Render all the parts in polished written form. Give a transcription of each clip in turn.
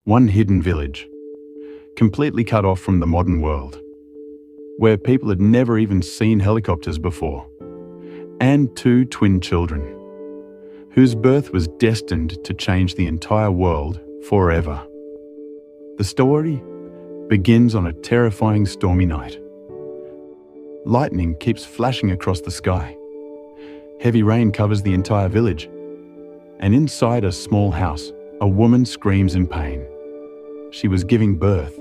One hidden village, completely cut off from the modern world, where people had never even seen helicopters before, and two twin children, whose birth was destined to change the entire world forever. The story begins on a terrifying stormy night. Lightning keeps flashing across the sky. Heavy rain covers the entire village, and inside a small house, a woman screams in pain. She was giving birth.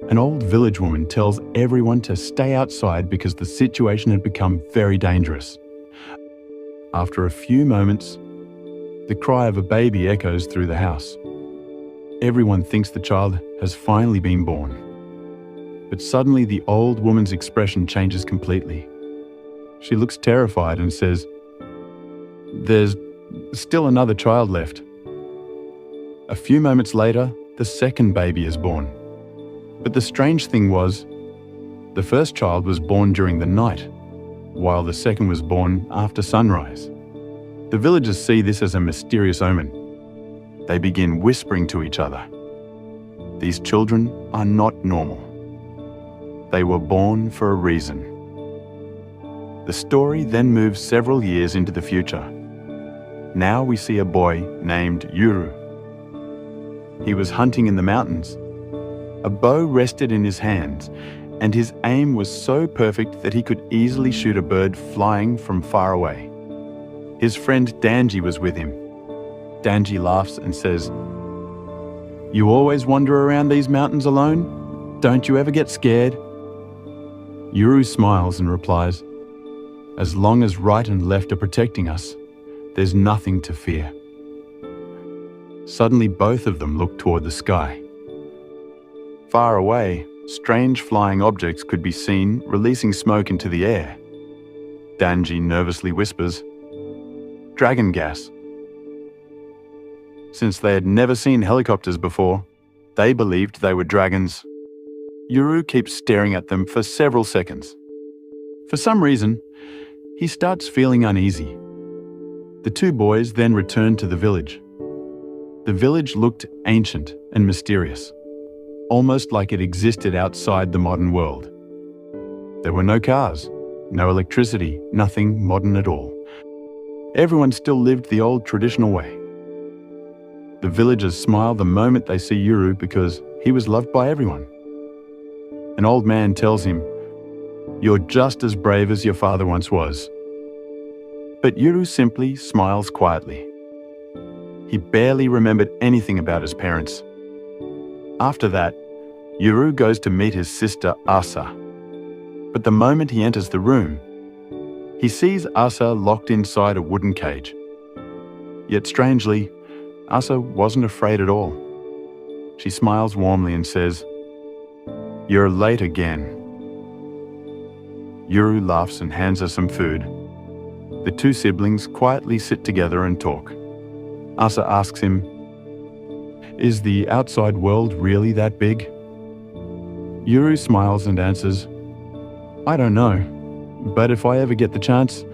An old village woman tells everyone to stay outside because the situation had become very dangerous. After a few moments, the cry of a baby echoes through the house. Everyone thinks the child has finally been born. But suddenly the old woman's expression changes completely. She looks terrified and says, "There's still another child left." A few moments later, the second baby is born. But the strange thing was, the first child was born during the night, while the second was born after sunrise. The villagers see this as a mysterious omen. They begin whispering to each other. These children are not normal. They were born for a reason. The story then moves several years into the future. Now we see a boy named Yuru. He was hunting in the mountains. A bow rested in his hands, and his aim was so perfect that he could easily shoot a bird flying from far away. His friend Danji was with him. Danji laughs and says, "You always wander around these mountains alone? Don't you ever get scared?" Yuru smiles and replies, "As long as right and left are protecting us, there's nothing to fear." Suddenly both of them look toward the sky. Far away, strange flying objects could be seen releasing smoke into the air. Danji nervously whispers, "Dragon gas." Since they had never seen helicopters before, they believed they were dragons. Yuru keeps staring at them for several seconds. For some reason, he starts feeling uneasy. The two boys then return to the village. The village looked ancient and mysterious, almost like it existed outside the modern world. There were no cars, no electricity, nothing modern at all. Everyone still lived the old traditional way. The villagers smile the moment they see Yuru because he was loved by everyone. An old man tells him, "You're just as brave as your father once was." But Yuru simply smiles quietly. He barely remembered anything about his parents. After that, Yuru goes to meet his sister Asa. But the moment he enters the room, he sees Asa locked inside a wooden cage. Yet strangely, Asa wasn't afraid at all. She smiles warmly and says, "You're late again." Yuru laughs and hands her some food. The two siblings quietly sit together and talk. Asa asks him, "Is the outside world really that big?" Yuru smiles and answers, "I don't know, but if I ever get the chance,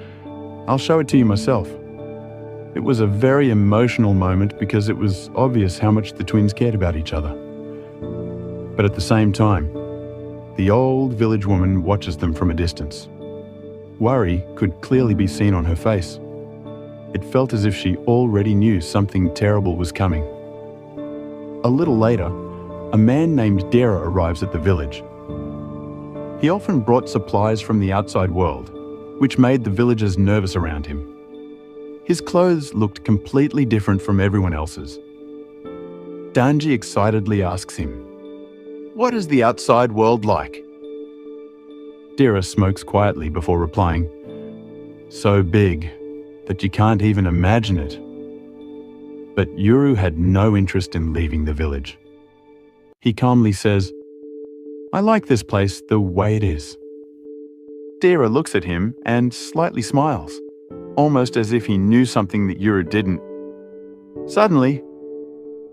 I'll show it to you myself." It was a very emotional moment because it was obvious how much the twins cared about each other. But at the same time, the old village woman watches them from a distance. Worry could clearly be seen on her face. It felt as if she already knew something terrible was coming. A little later, a man named Tadera arrives at the village. He often brought supplies from the outside world, which made the villagers nervous around him. His clothes looked completely different from everyone else's. Danji excitedly asks him, "What is the outside world like?" Tadera smokes quietly before replying, "So big that you can't even imagine it." But Yuru had no interest in leaving the village. He calmly says, "I like this place the way it is." Tadera looks at him and slightly smiles, almost as if he knew something that Yuru didn't. Suddenly,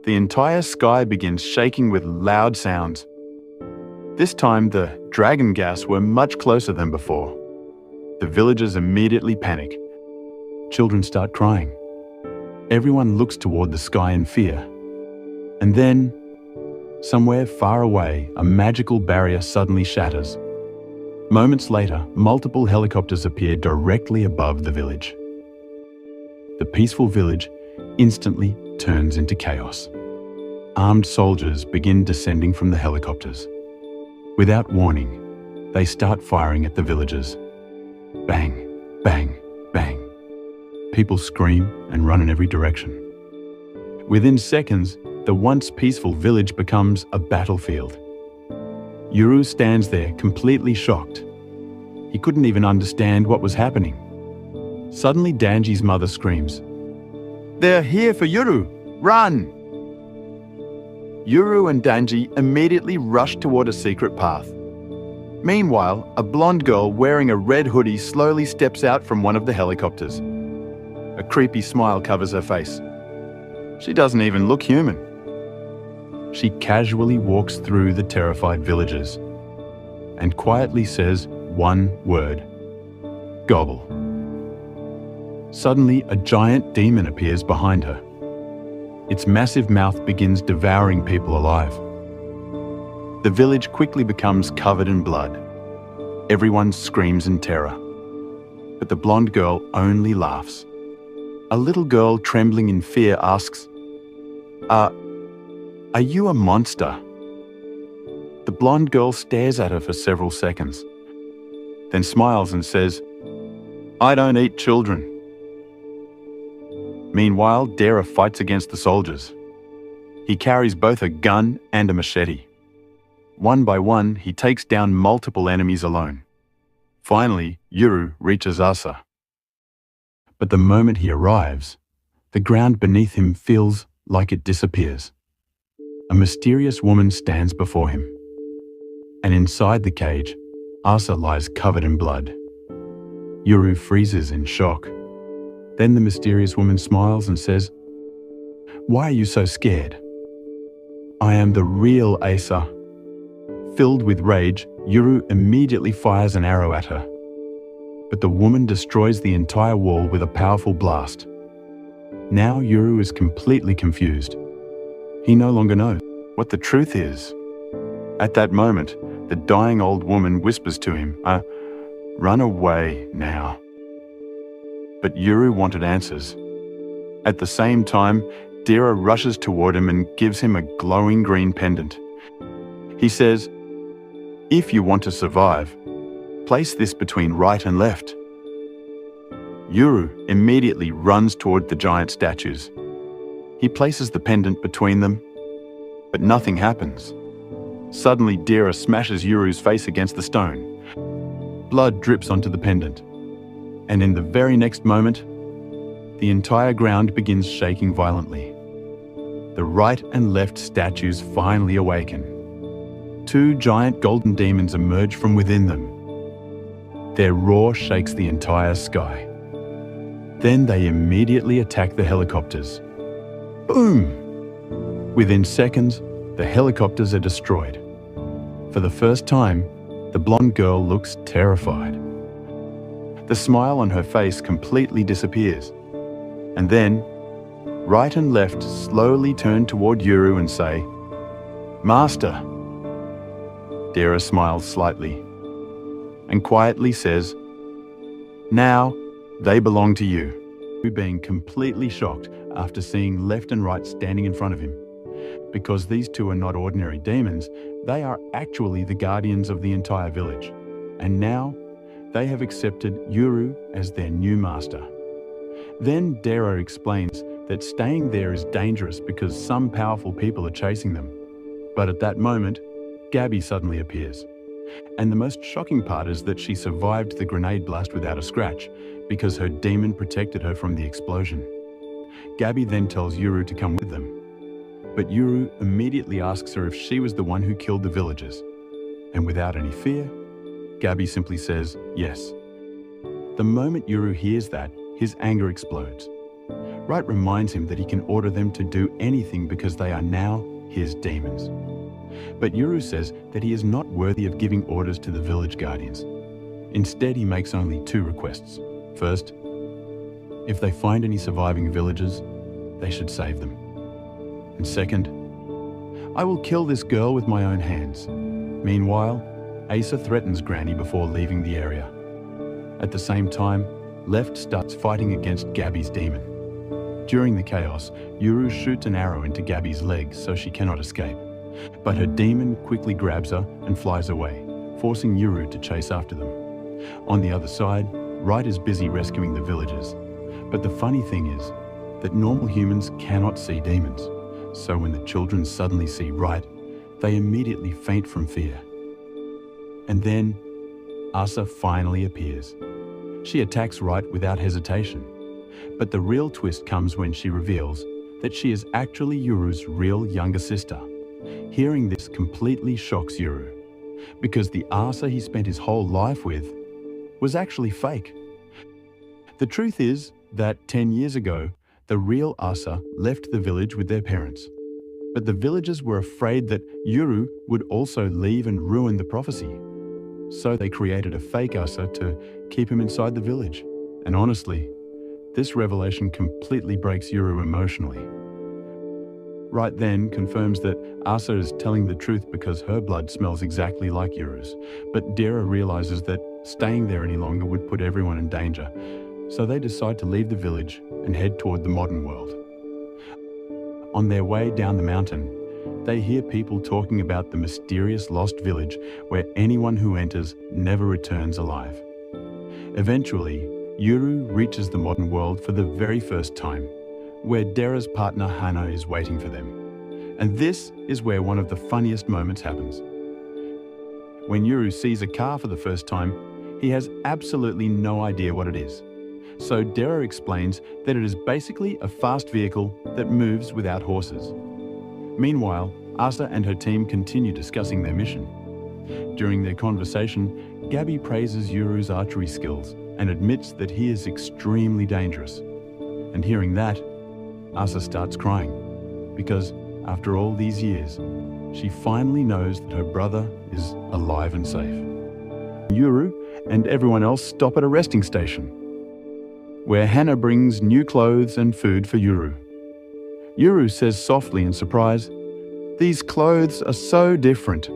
the entire sky begins shaking with loud sounds. This time, the dragon gas were much closer than before. The villagers immediately panic. Children start crying. Everyone looks toward the sky in fear. And then Somewhere far away, a magical barrier suddenly shatters. Moments later, multiple helicopters appear directly above the village. The peaceful village instantly turns into chaos. Armed soldiers begin descending from the helicopters. Without warning, they start firing at the villagers. Bang, bang, bang. People scream and run in every direction. Within seconds, the once peaceful village becomes a battlefield. Yuru stands there completely shocked. He couldn't even understand what was happening. Suddenly, Danji's mother screams, "They're here for Yuru! Run!" Yuru and Danji immediately rush toward a secret path. Meanwhile, a blonde girl wearing a red hoodie slowly steps out from one of the helicopters. A creepy smile covers her face. She doesn't even look human. She casually walks through the terrified villagers and quietly says one word: "Gobble." Suddenly, a giant demon appears behind her. Its massive mouth begins devouring people alive. The village quickly becomes covered in blood. Everyone screams in terror. But the blonde girl only laughs. A little girl trembling in fear asks, Are you a monster?" The blonde girl stares at her for several seconds, then smiles and says, "I don't eat children." Meanwhile, Tadera fights against the soldiers. He carries both a gun and a machete. One by one, he takes down multiple enemies alone. Finally, Yuru reaches Asa. But the moment he arrives, the ground beneath him feels like it disappears. A mysterious woman stands before him. And inside the cage, Asa lies covered in blood. Yuru freezes in shock. Then the mysterious woman smiles and says, "Why are you so scared? I am the real Asa." Filled with rage, Yuru immediately fires an arrow at her. But the woman destroys the entire wall with a powerful blast. Now Yuru is completely confused. He no longer knows what the truth is. At that moment, the dying old woman whispers to him, "Run away now." But Yuru wanted answers. At the same time, Tadera rushes toward him and gives him a glowing green pendant. He says, "If you want to survive, place this between right and left." Yuru immediately runs toward the giant statues. He places the pendant between them, but nothing happens. Suddenly, Tadera smashes Yuru's face against the stone. Blood drips onto the pendant. And in the very next moment, the entire ground begins shaking violently. The right and left statues finally awaken. Two giant golden demons emerge from within them. Their roar shakes the entire sky. Then they immediately attack the helicopters. Boom! Within seconds, the helicopters are destroyed. For the first time, the blonde girl looks terrified. The smile on her face completely disappears. And then, right and left slowly turn toward Yuru and say, "Master." Tadera smiles slightly and quietly says, "Now, they belong to you." Being completely shocked after seeing left and right standing in front of him. Because these two are not ordinary demons, they are actually the guardians of the entire village. And now, they have accepted Yuru as their new master. Then Tadera explains that staying there is dangerous because some powerful people are chasing them. But at that moment, Gabby suddenly appears. And the most shocking part is that she survived the grenade blast without a scratch because her demon protected her from the explosion. Gabby then tells Yuru to come with them. But Yuru immediately asks her if she was the one who killed the villagers. And without any fear, Gabby simply says yes. The moment Yuru hears that, his anger explodes. Right reminds him that he can order them to do anything because they are now his demons. But Yuru says that he is not worthy of giving orders to the village guardians. Instead, he makes only two requests. First, if they find any surviving villagers, they should save them. And second, I will kill this girl with my own hands. Meanwhile, Asa threatens Granny before leaving the area. At the same time, Left starts fighting against Gabby's demon. During the chaos, Yuru shoots an arrow into Gabby's leg so she cannot escape. But her demon quickly grabs her and flies away, forcing Yuru to chase after them. On the other side, Right is busy rescuing the villagers. But the funny thing is that normal humans cannot see demons. So when the children suddenly see Right, they immediately faint from fear. And then, Asa finally appears. She attacks Right without hesitation. But the real twist comes when she reveals that she is actually Yuru's real younger sister. Hearing this completely shocks Yuru, because the Asa he spent his whole life with was actually fake. The truth is that 10 years ago, the real Asa left the village with their parents. But the villagers were afraid that Yuru would also leave and ruin the prophecy. So they created a fake Asa to keep him inside the village. And honestly, this revelation completely breaks Yuru emotionally. Right then confirms that Asa is telling the truth because her blood smells exactly like Yuru's. But Dera realizes that staying there any longer would put everyone in danger. So they decide to leave the village and head toward the modern world. On their way down the mountain, they hear people talking about the mysterious lost village where anyone who enters never returns alive. Eventually, Yuru reaches the modern world for the very first time, where Dera's partner Hana is waiting for them. And this is where one of the funniest moments happens. When Yuru sees a car for the first time, he has absolutely no idea what it is. So Dera explains that it is basically a fast vehicle that moves without horses. Meanwhile, Asa and her team continue discussing their mission. During their conversation, Gabby praises Yuru's archery skills and admits that he is extremely dangerous. And hearing that, Asa starts crying, because after all these years, she finally knows that her brother is alive and safe. Yuru and everyone else stop at a resting station, where Hana brings new clothes and food for Yuru. Yuru says softly in surprise, "These clothes are so different,"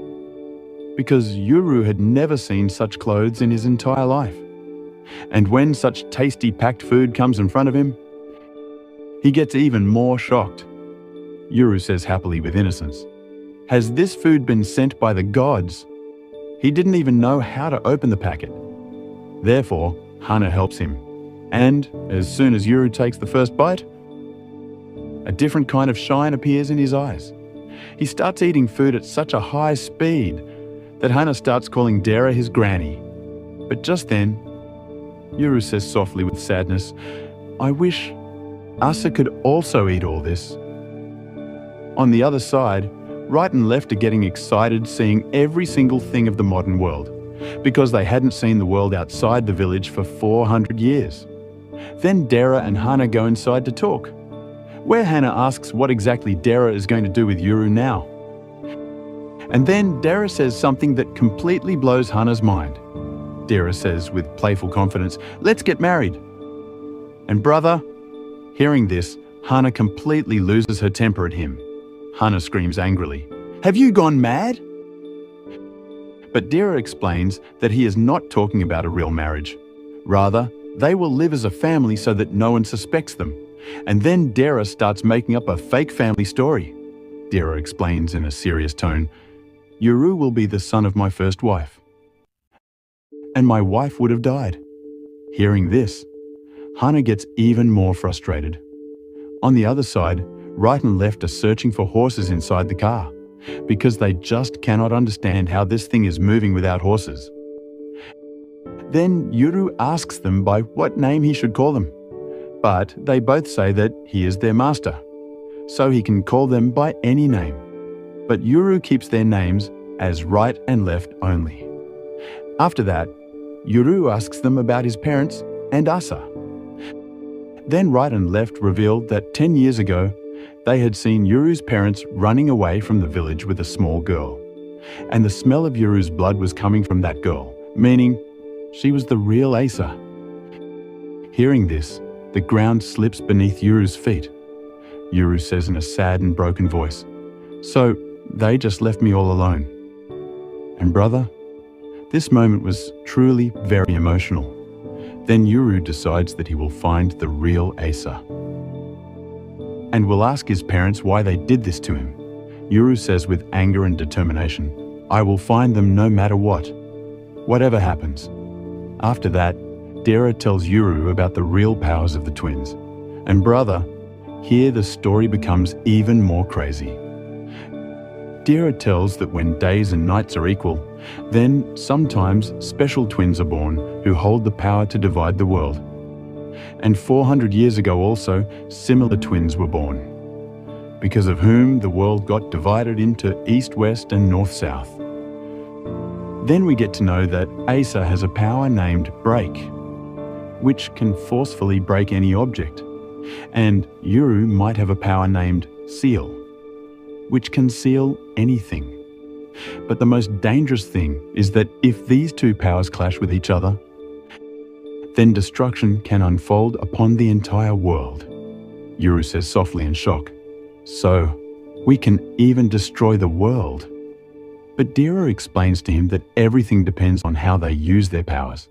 because Yuru had never seen such clothes in his entire life. And when such tasty packed food comes in front of him, he gets even more shocked. Yuru says happily with innocence, "Has this food been sent by the gods?" He didn't even know how to open the packet. Therefore, Hana helps him. And as soon as Yuru takes the first bite, a different kind of shine appears in his eyes. He starts eating food at such a high speed that Hana starts calling Dera his granny. But just then, Yuru says softly with sadness, "I wish Asa could also eat all this." On the other side, Right and Left are getting excited seeing every single thing of the modern world, because they hadn't seen the world outside the village for 400 years. Then Dera and Hana go inside to talk, where Hana asks what exactly Dera is going to do with Yuru now. And then Dera says something that completely blows Hana's mind. Dera says with playful confidence, "Let's get married." And brother, hearing this, Hana completely loses her temper at him. Hana screams angrily, "Have you gone mad?" But Dera explains that he is not talking about a real marriage. Rather, they will live as a family so that no one suspects them. And then Dera starts making up a fake family story. Dera explains in a serious tone, "Yuru will be the son of my first wife. And my wife would have died." Hearing this, Hana gets even more frustrated. On the other side, Right and Left are searching for horses inside the car, because they just cannot understand how this thing is moving without horses. Then Yuru asks them by what name he should call them, but they both say that he is their master, so he can call them by any name. But Yuru keeps their names as Right and Left only. After that, Yuru asks them about his parents and Asa. Then Right and Left revealed that 10 years ago, they had seen Yuru's parents running away from the village with a small girl. And the smell of Yuru's blood was coming from that girl, meaning she was the real Asa. Hearing this, the ground slips beneath Yuru's feet. Yuru says in a sad and broken voice, "So, they just left me all alone. And brother, this moment was truly very emotional. Then Yuru decides that he will find the real Asa and will ask his parents why they did this to him. Yuru says with anger and determination, "I will find them no matter what, whatever happens." After that, Tadera tells Yuru about the real powers of the twins. And brother, here the story becomes even more crazy. Tadera tells that when days and nights are equal, then sometimes special twins are born who hold the power to divide the world. And 400 years ago also, similar twins were born, because of whom the world got divided into east-west and north-south. Then we get to know that Asa has a power named Break, which can forcefully break any object. And Yuru might have a power named Seal, which can seal anything. But the most dangerous thing is that if these two powers clash with each other, then destruction can unfold upon the entire world. Yuru says softly in shock. So, we can even destroy the world. But Tadera explains to him that everything depends on how they use their powers.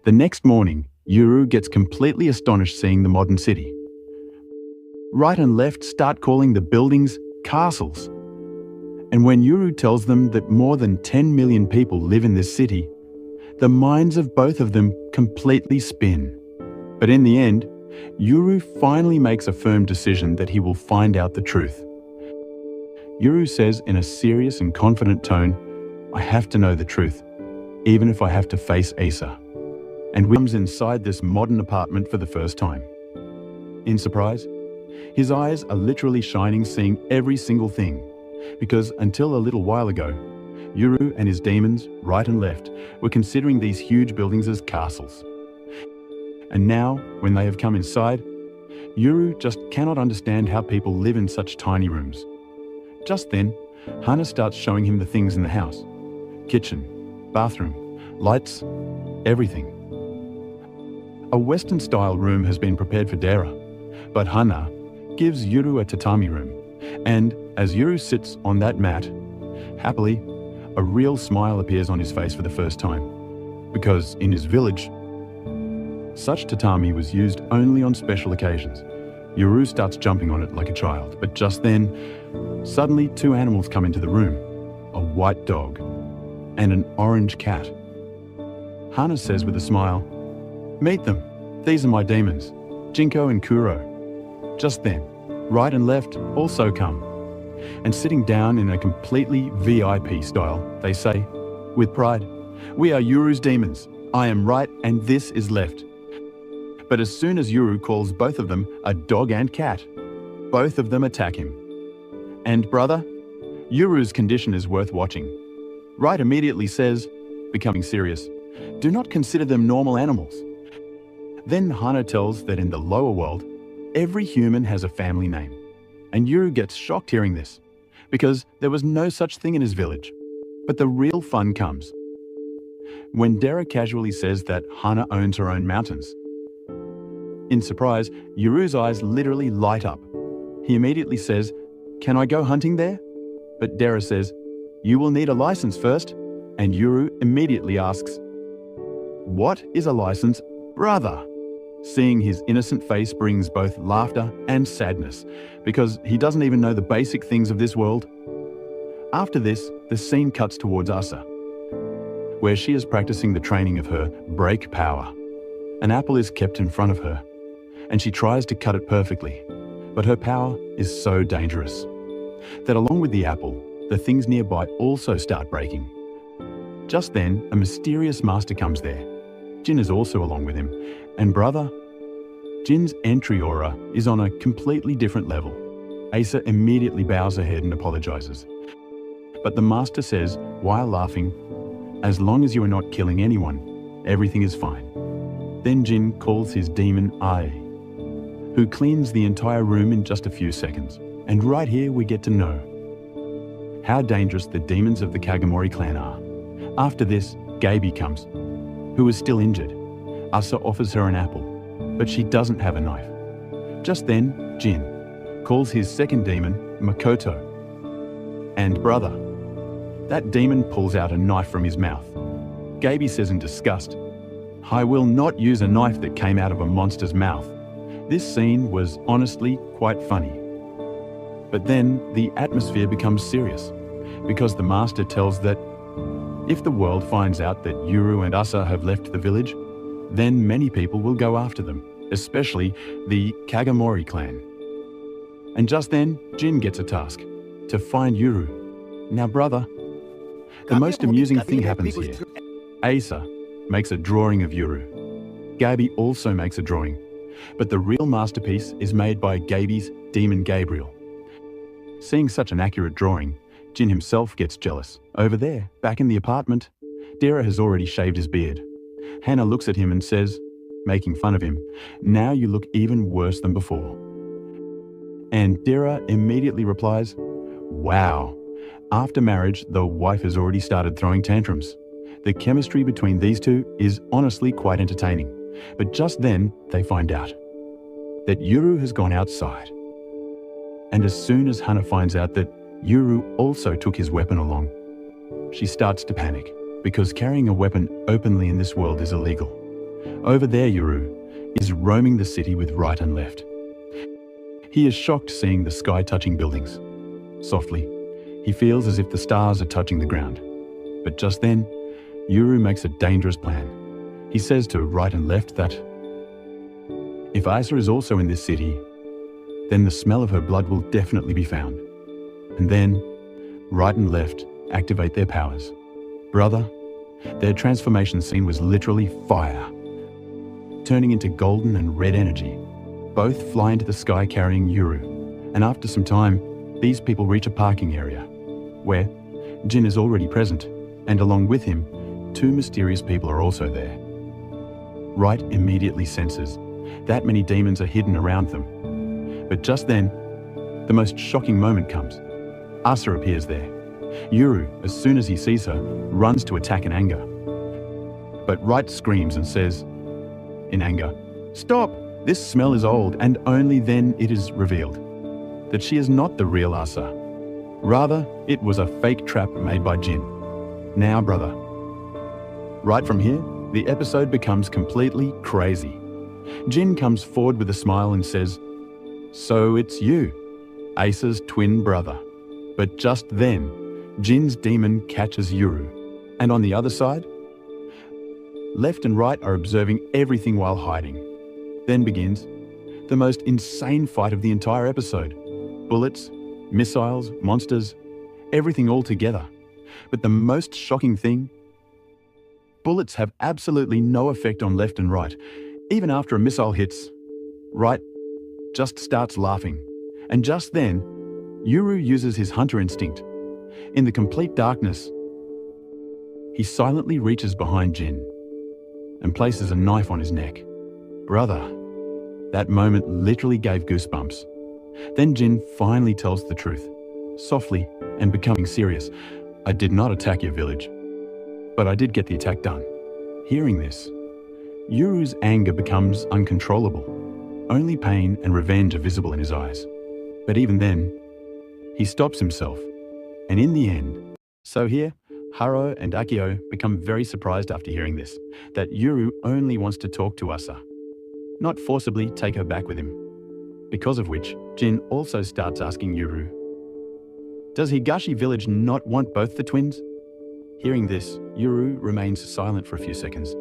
The next morning, Yuru gets completely astonished seeing the modern city. Right and left start calling the buildings castles. And when Yuru tells them that more than 10 million people live in this city, the minds of both of them completely spin. But in the end, Yuru finally makes a firm decision that he will find out the truth. Yuru says in a serious and confident tone, "I have to know the truth, even if I have to face Asa." And comes inside this modern apartment for the first time. In surprise, his eyes are literally shining, seeing every single thing, because until a little while ago, Yuru and his demons, right and left, were considering these huge buildings as castles. And now, when they have come inside, Yuru just cannot understand how people live in such tiny rooms. Just then, Hana starts showing him the things in the house. Kitchen, bathroom, lights, everything. A Western-style room has been prepared for Tadera, but Hana gives Yuru a tatami room, and as Yuru sits on that mat, happily, a real smile appears on his face for the first time, because in his village, such tatami was used only on special occasions. Yuru starts jumping on it like a child, but just then, suddenly two animals come into the room, a white dog and an orange cat. Hana says with a smile, "Meet them, these are my demons, Jinko and Kuro." Just then, right and left also come, and sitting down in a completely VIP style, they say, with pride, "We are Yuru's demons. I am right and this is left." But as soon as Yuru calls both of them a dog and cat, both of them attack him. And brother, Yuru's condition is worth watching. Right immediately says, becoming serious, "Do not consider them normal animals." Then Hana tells that in the lower world, every human has a family name. And Yuru gets shocked hearing this, because there was no such thing in his village. But the real fun comes when Tadera casually says that Hana owns her own mountains. In surprise, Yuru's eyes literally light up. He immediately says, "Can I go hunting there?" But Tadera says, "You will need a license first." And Yuru immediately asks, "What is a license, brother?" Seeing his innocent face brings both laughter and sadness, because he doesn't even know the basic things of this world. After this, the scene cuts towards Asa, where she is practicing the training of her break power. An apple is kept in front of her, and she tries to cut it perfectly, but her power is so dangerous that along with the apple, the things nearby also start breaking. Just then, a mysterious master comes there. Jin is also along with him, and brother, Jin's entry aura is on a completely different level. Asa immediately bows her head and apologizes. But the master says, while laughing, "As long as you are not killing anyone, everything is fine." Then Jin calls his demon Ai, who cleans the entire room in just a few seconds. And right here we get to know how dangerous the demons of the Kagemori clan are. After this, Gaby comes, who is still injured. Asa offers her an apple, but she doesn't have a knife. Just then, Jin calls his second demon Makoto, And brother, that demon pulls out a knife from his mouth. Gaby says in disgust, "I will not use a knife that came out of a monster's mouth." This scene was honestly quite funny. But then the atmosphere becomes serious, because the master tells that if the world finds out that Yuru and Asa have left the village, then many people will go after them, especially the Kagemoris clan. And just then, Jin gets a task, to find Yuru. Now brother, the most amusing thing happens here. Asa makes a drawing of Yuru. Gaby also makes a drawing, but the real masterpiece is made by Gaby's demon Gabriel. Seeing such an accurate drawing, Jin himself gets jealous. Over there, back in the apartment, Dera has already shaved his beard. Hannah looks at him and says, making fun of him, "Now you look even worse than before." And Dera immediately replies, "Wow." After marriage, the wife has already started throwing tantrums. The chemistry between these two is honestly quite entertaining. But just then, they find out that Yuru has gone outside. And as soon as Hannah finds out that Yuru also took his weapon along, she starts to panic, because carrying a weapon openly in this world is illegal. Over there, Yuru is roaming the city with right and left. He is shocked seeing the sky-touching buildings. Softly, he feels as if the stars are touching the ground. But just then, Yuru makes a dangerous plan. He says to right and left that if Asa is also in this city, then the smell of her blood will definitely be found. And then, right and left activate their powers. Brother, their transformation scene was literally fire, turning into golden and red energy. Both fly into the sky carrying Yuru, and after some time, these people reach a parking area, where Jin is already present, and along with him, two mysterious people are also there. Right immediately senses that many demons are hidden around them. But just then, the most shocking moment comes. Asa appears there. Yuru, as soon as he sees her, runs to attack in anger. But Right screams and says, in anger, "Stop! This smell is old," and only then it is revealed that she is not the real Asa. Rather, it was a fake trap made by Jin. Now, brother. Right from here, the episode becomes completely crazy. Jin comes forward with a smile and says, "So it's you, Asa's twin brother." But just then, Jin's demon catches Yuru. And on the other side, left and right are observing everything while hiding. Then begins the most insane fight of the entire episode. Bullets, missiles, monsters, everything all together. But the most shocking thing, bullets have absolutely no effect on left and right. Even after a missile hits, Right just starts laughing. And just then, Yuru uses his hunter instinct. In the complete darkness, he silently reaches behind Jin and places a knife on his neck. Brother, that moment literally gave goosebumps. Then Jin finally tells the truth, softly and becoming serious. "I did not attack your village, but I did get the attack done." Hearing this, Yuru's anger becomes uncontrollable. Only pain and revenge are visible in his eyes. But even then, he stops himself. And in the end, so here, Haro and Akio become very surprised after hearing this, that Yuru only wants to talk to Asa, not forcibly take her back with him. Because of which, Jin also starts asking Yuru, "Does Higashi village not want both the twins?" Hearing this, Yuru remains silent for a few seconds.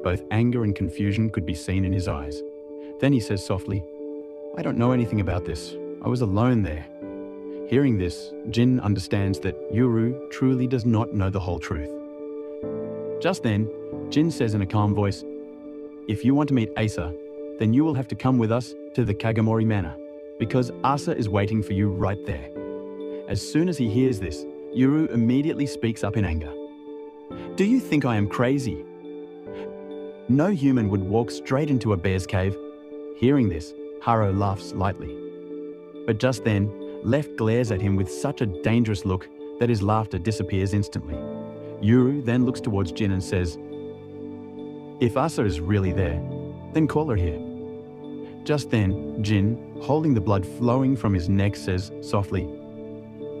Both anger and confusion could be seen in his eyes. Then he says softly, "I don't know anything about this. I was alone there." Hearing this, Jin understands that Yuru truly does not know the whole truth. Just then, Jin says in a calm voice, "If you want to meet Asa, then you will have to come with us to the Kagemori Manor, because Asa is waiting for you right there." As soon as he hears this, Yuru immediately speaks up in anger. "Do you think I am crazy? No human would walk straight into a bear's cave." Hearing this, Haro laughs lightly. But just then, Left glares at him with such a dangerous look that his laughter disappears instantly. Yuru then looks towards Jin and says, "If Asa is really there, then call her here." Just then, Jin, holding the blood flowing from his neck, says softly,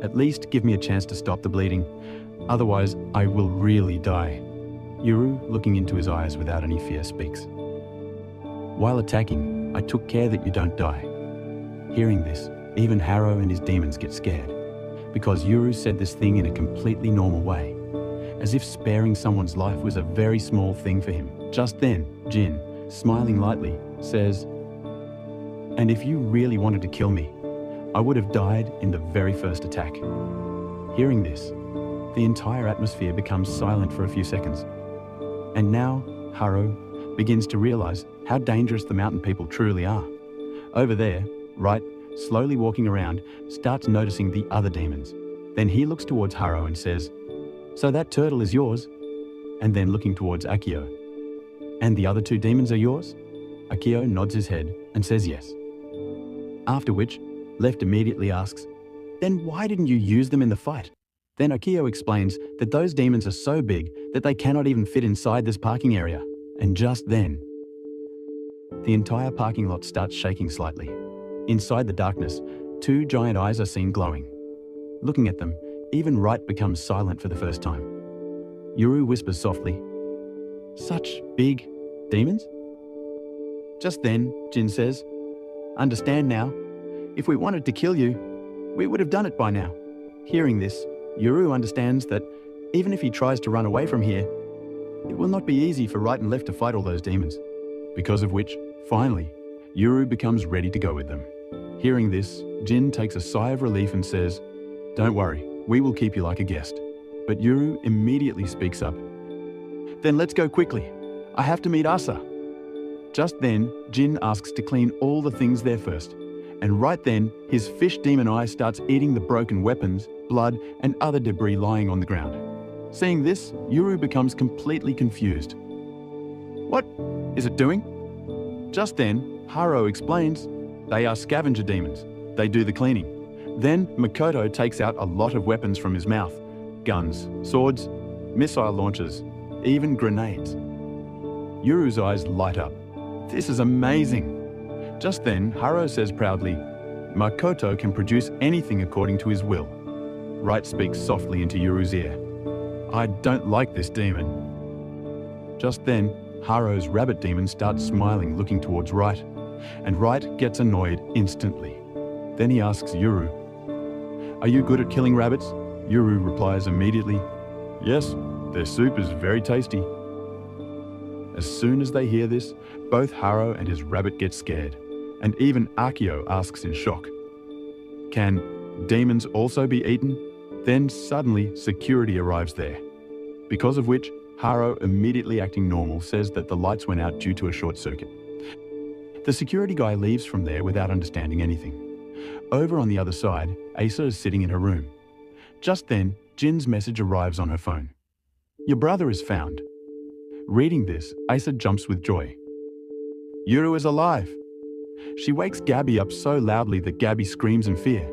At least give me a chance to stop the bleeding. Otherwise, I will really die. Yuru, looking into his eyes without any fear, speaks. While attacking, I took care that you don't die. Hearing this, even Harrow and his demons get scared, because Yuru said this thing in a completely normal way, as if sparing someone's life was a very small thing for him. Just then, Jin, smiling lightly, says, "And if you really wanted to kill me, I would have died in the very first attack." Hearing this, the entire atmosphere becomes silent for a few seconds. And now, Harrow begins to realize how dangerous the mountain people truly are. Over there, Right, slowly walking around, starts noticing the other demons. Then he looks towards Harrow and says, "So that turtle is yours?" And then looking towards Akio, "And the other two demons are yours?" Akio nods his head and says yes. After which, Left immediately asks, "Then why didn't you use them in the fight?" Then Akio explains that those demons are so big that they cannot even fit inside this parking area. And just then, the entire parking lot starts shaking slightly. Inside the darkness, two giant eyes are seen glowing. Looking at them, even Right becomes silent for the first time. Yuru whispers softly, "Such big demons?" Just then, Jin says, "Understand now, if we wanted to kill you, we would have done it by now." Hearing this, Yuru understands that even if he tries to run away from here, it will not be easy for Right and Left to fight all those demons. Because of which, finally, Yuru becomes ready to go with them. Hearing this, Jin takes a sigh of relief and says, "Don't worry, we will keep you like a guest." But Yuru immediately speaks up. "Then let's go quickly. I have to meet Asa." Just then, Jin asks to clean all the things there first. And right then, his fish demon eye starts eating the broken weapons, blood, and other debris lying on the ground. Seeing this, Yuru becomes completely confused. "What is it doing?" Just then, Harrow explains, "They are scavenger demons. They do the cleaning." Then Makoto takes out a lot of weapons from his mouth. Guns, swords, missile launchers, even grenades. Yuru's eyes light up. "This is amazing." Just then, Harrow says proudly, "Makoto can produce anything according to his will." Right speaks softly into Yuru's ear, "I don't like this demon." Just then, Harrow's rabbit demon starts smiling, looking towards Right, and Right gets annoyed instantly. Then he asks Yuru, "Are you good at killing rabbits?" Yuru replies immediately, "Yes, their soup is very tasty." As soon as they hear this, both Harrow and his rabbit get scared, and even Akio asks in shock, "Can demons also be eaten?" Then suddenly security arrives there, because of which Harrow, immediately acting normal, says that the lights went out due to a short circuit. The security guy leaves from there without understanding anything. Over on the other side, Asa is sitting in her room. Just then, Jin's message arrives on her phone. "Your brother is found." Reading this, Asa jumps with joy. Yuru is alive. She wakes Gabby up so loudly that Gabby screams in fear.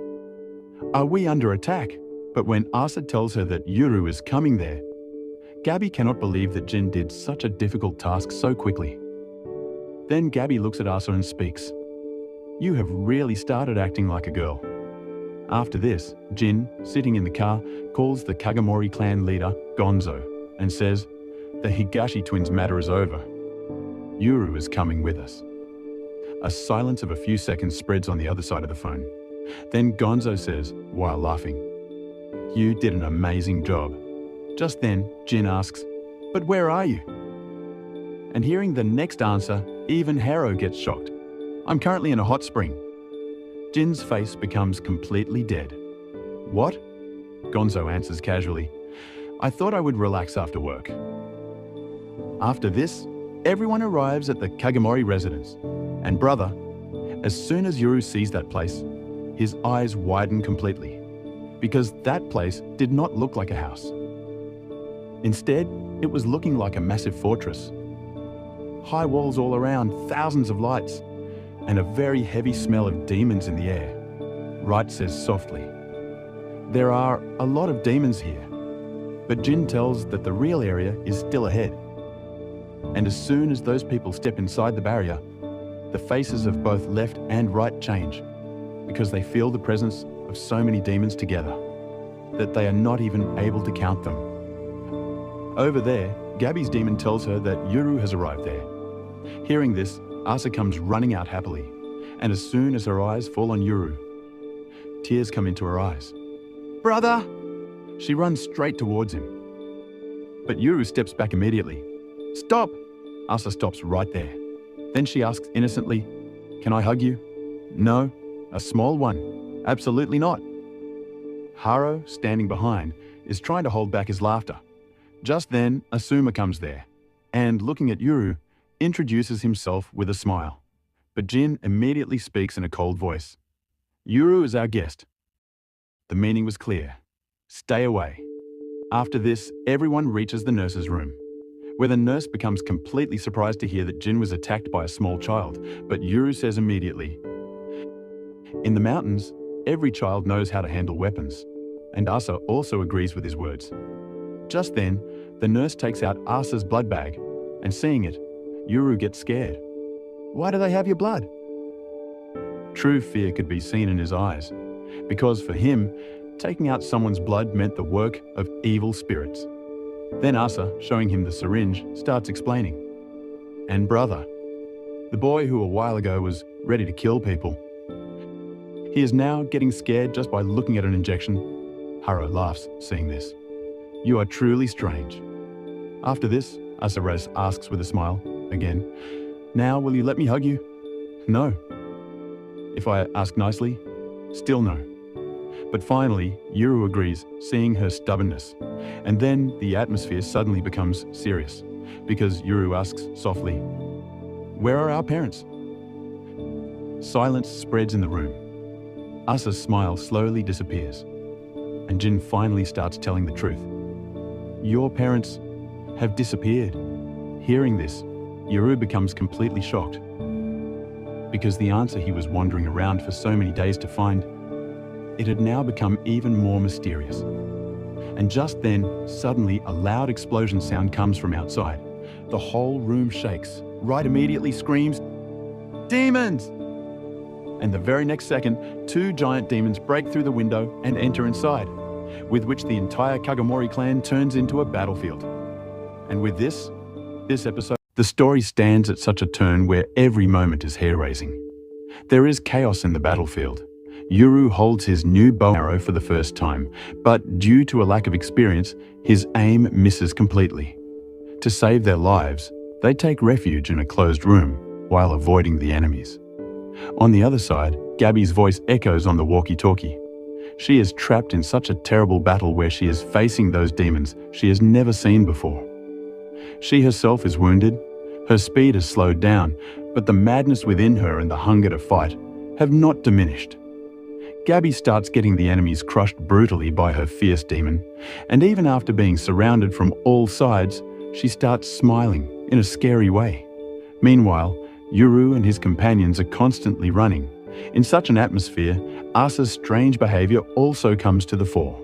Are we under attack? But when Asa tells her that Yuru is coming there, Gabby cannot believe that Jin did such a difficult task so quickly. Then Gabby looks at Asa and speaks. "You have really started acting like a girl." After this, Jin, sitting in the car, calls the Kagemori clan leader, Gonzo, and says, "The Higashi twins' matter is over. Yuru is coming with us." A silence of a few seconds spreads on the other side of the phone. Then Gonzo says, while laughing, "You did an amazing job." Just then, Jin asks, "But where are you?" And hearing the next answer, even Harrow gets shocked. "I'm currently in a hot spring." Jin's face becomes completely dead. "What?" Gonzo answers casually, "I thought I would relax after work." After this, everyone arrives at the Kagemori residence. And brother, as soon as Yuru sees that place, his eyes widen completely, because that place did not look like a house. Instead, it was looking like a massive fortress. High walls all around, thousands of lights, and a very heavy smell of demons in the air. Right says softly, "There are a lot of demons here," but Jin tells that the real area is still ahead. And as soon as those people step inside the barrier, the faces of both Left and Right change, because they feel the presence of so many demons together. that they are not even able to count them. Over there, Gabby's demon tells her that Yuru has arrived there. Hearing this, Asa comes running out happily, and as soon as her eyes fall on Yuru, tears come into her eyes. "Brother!" She runs straight towards him. But Yuru steps back immediately. "Stop!" Asa stops right there. Then she asks innocently, "Can I hug you?" "No, a small one. Absolutely not." Haro, standing behind, is trying to hold back his laughter. Just then, Asuma comes there, and looking at Yuru, introduces himself with a smile. But Jin immediately speaks in a cold voice. "Yuru is our guest." The meaning was clear. Stay away. After this, everyone reaches the nurse's room, where the nurse becomes completely surprised to hear that Jin was attacked by a small child, but Yuru says immediately, "In the mountains, every child knows how to handle weapons," and Asa also agrees with his words. Just then, the nurse takes out Asa's blood bag, and seeing it, Yuru gets scared. "Why do they have your blood?" True fear could be seen in his eyes, because for him, taking out someone's blood meant the work of evil spirits. Then Asa, showing him the syringe, starts explaining. "And brother, the boy who a while ago was ready to kill people, he is now getting scared just by looking at an injection." Haro laughs, seeing this. "You are truly strange." After this, Asa asks with a smile, again, "Now will you let me hug you?" "No." If I ask nicely, still no. But finally, Yuru agrees, seeing her stubbornness. And then the atmosphere suddenly becomes serious, because Yuru asks softly, "Where are our parents?" Silence spreads in the room. Asa's smile slowly disappears, and Jin finally starts telling the truth. "Your parents have disappeared." Hearing this, Yuru becomes completely shocked, because the answer he was wandering around for so many days to find, it had now become even more mysterious. And just then, suddenly a loud explosion sound comes from outside. The whole room shakes. Right immediately screams, "Demons!" And the very next second, two giant demons break through the window and enter inside, with which the entire Kagemori clan turns into a battlefield. And with this episode, the story stands at such a turn where every moment is hair-raising. There is chaos in the battlefield. Yuru holds his new bow and arrow for the first time, but due to a lack of experience, his aim misses completely. To save their lives, they take refuge in a closed room while avoiding the enemies. On the other side, Gabby's voice echoes on the walkie-talkie. She is trapped in such a terrible battle where she is facing those demons she has never seen before. She herself is wounded, her speed has slowed down, but the madness within her and the hunger to fight have not diminished. Gabby starts getting the enemies crushed brutally by her fierce demon, and even after being surrounded from all sides, she starts smiling in a scary way. Meanwhile, Yuru and his companions are constantly running. In such an atmosphere, Asa's strange behavior also comes to the fore.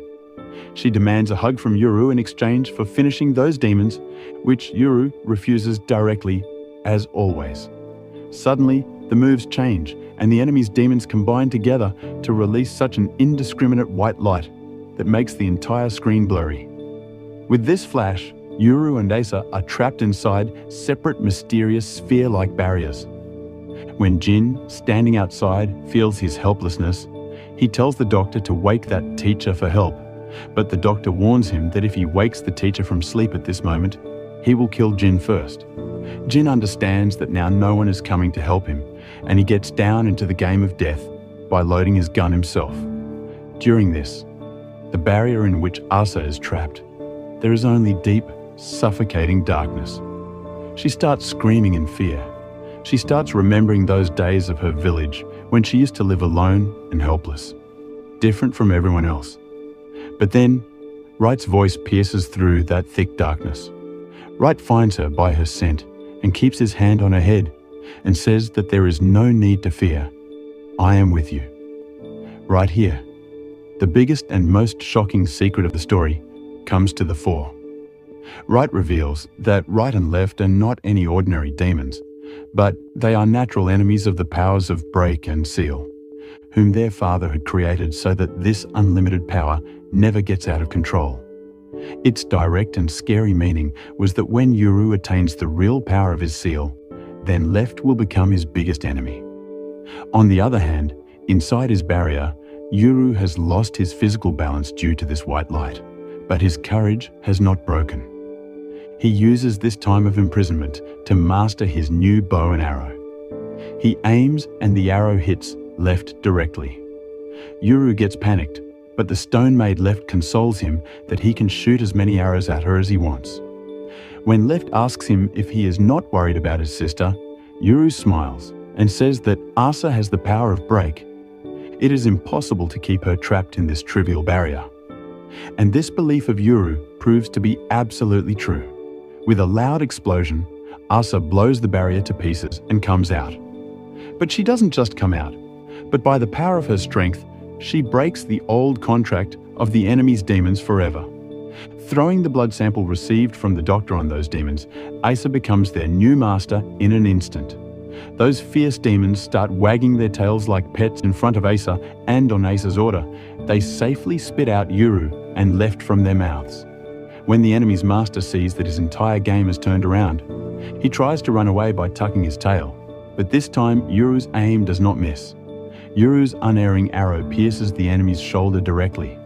She demands a hug from Yuru in exchange for finishing those demons, which Yuru refuses directly, as always. Suddenly, the moves change, and the enemy's demons combine together to release such an indiscriminate white light that makes the entire screen blurry. With this flash, Yuru and Asa are trapped inside separate mysterious sphere-like barriers. When Jin, standing outside, feels his helplessness, he tells the doctor to wake that teacher for help, but the doctor warns him that if he wakes the teacher from sleep at this moment, he will kill Jin first. Jin understands that now no one is coming to help him, and he gets down into the game of death by loading his gun himself. During this, the barrier in which Asa is trapped, there is only deep, suffocating darkness. She starts screaming in fear. She starts remembering those days of her village when she used to live alone and helpless, different from everyone else. But then, Wright's voice pierces through that thick darkness. Wright finds her by her scent and keeps his hand on her head and says that there is no need to fear. "I am with you." Right here, the biggest and most shocking secret of the story comes to the fore. Wright reveals that right and left are not any ordinary demons, but they are natural enemies of the powers of break and seal, whom their father had created so that this unlimited power never gets out of control. Its direct and scary meaning was that when Yuru attains the real power of his seal, then Left will become his biggest enemy. On the other hand, inside his barrier, Yuru has lost his physical balance due to this white light, but his courage has not broken. He uses this time of imprisonment to master his new bow and arrow. He aims and the arrow hits Left directly. Yuru gets panicked, but the stone-made Left consoles him that he can shoot as many arrows at her as he wants. When Left asks him if he is not worried about his sister, Yuru smiles and says that Asa has the power of break. It is impossible to keep her trapped in this trivial barrier. And this belief of Yuru proves to be absolutely true. With a loud explosion, Asa blows the barrier to pieces and comes out. But she doesn't just come out, but by the power of her strength, she breaks the old contract of the enemy's demons forever. Throwing the blood sample received from the doctor on those demons, Asa becomes their new master in an instant. Those fierce demons start wagging their tails like pets in front of Asa, and on Asa's order, they safely spit out Yuru and Left from their mouths. When the enemy's master sees that his entire game has turned around, he tries to run away by tucking his tail, but this time Yuru's aim does not miss. Yuru's unerring arrow pierces the enemy's shoulder directly.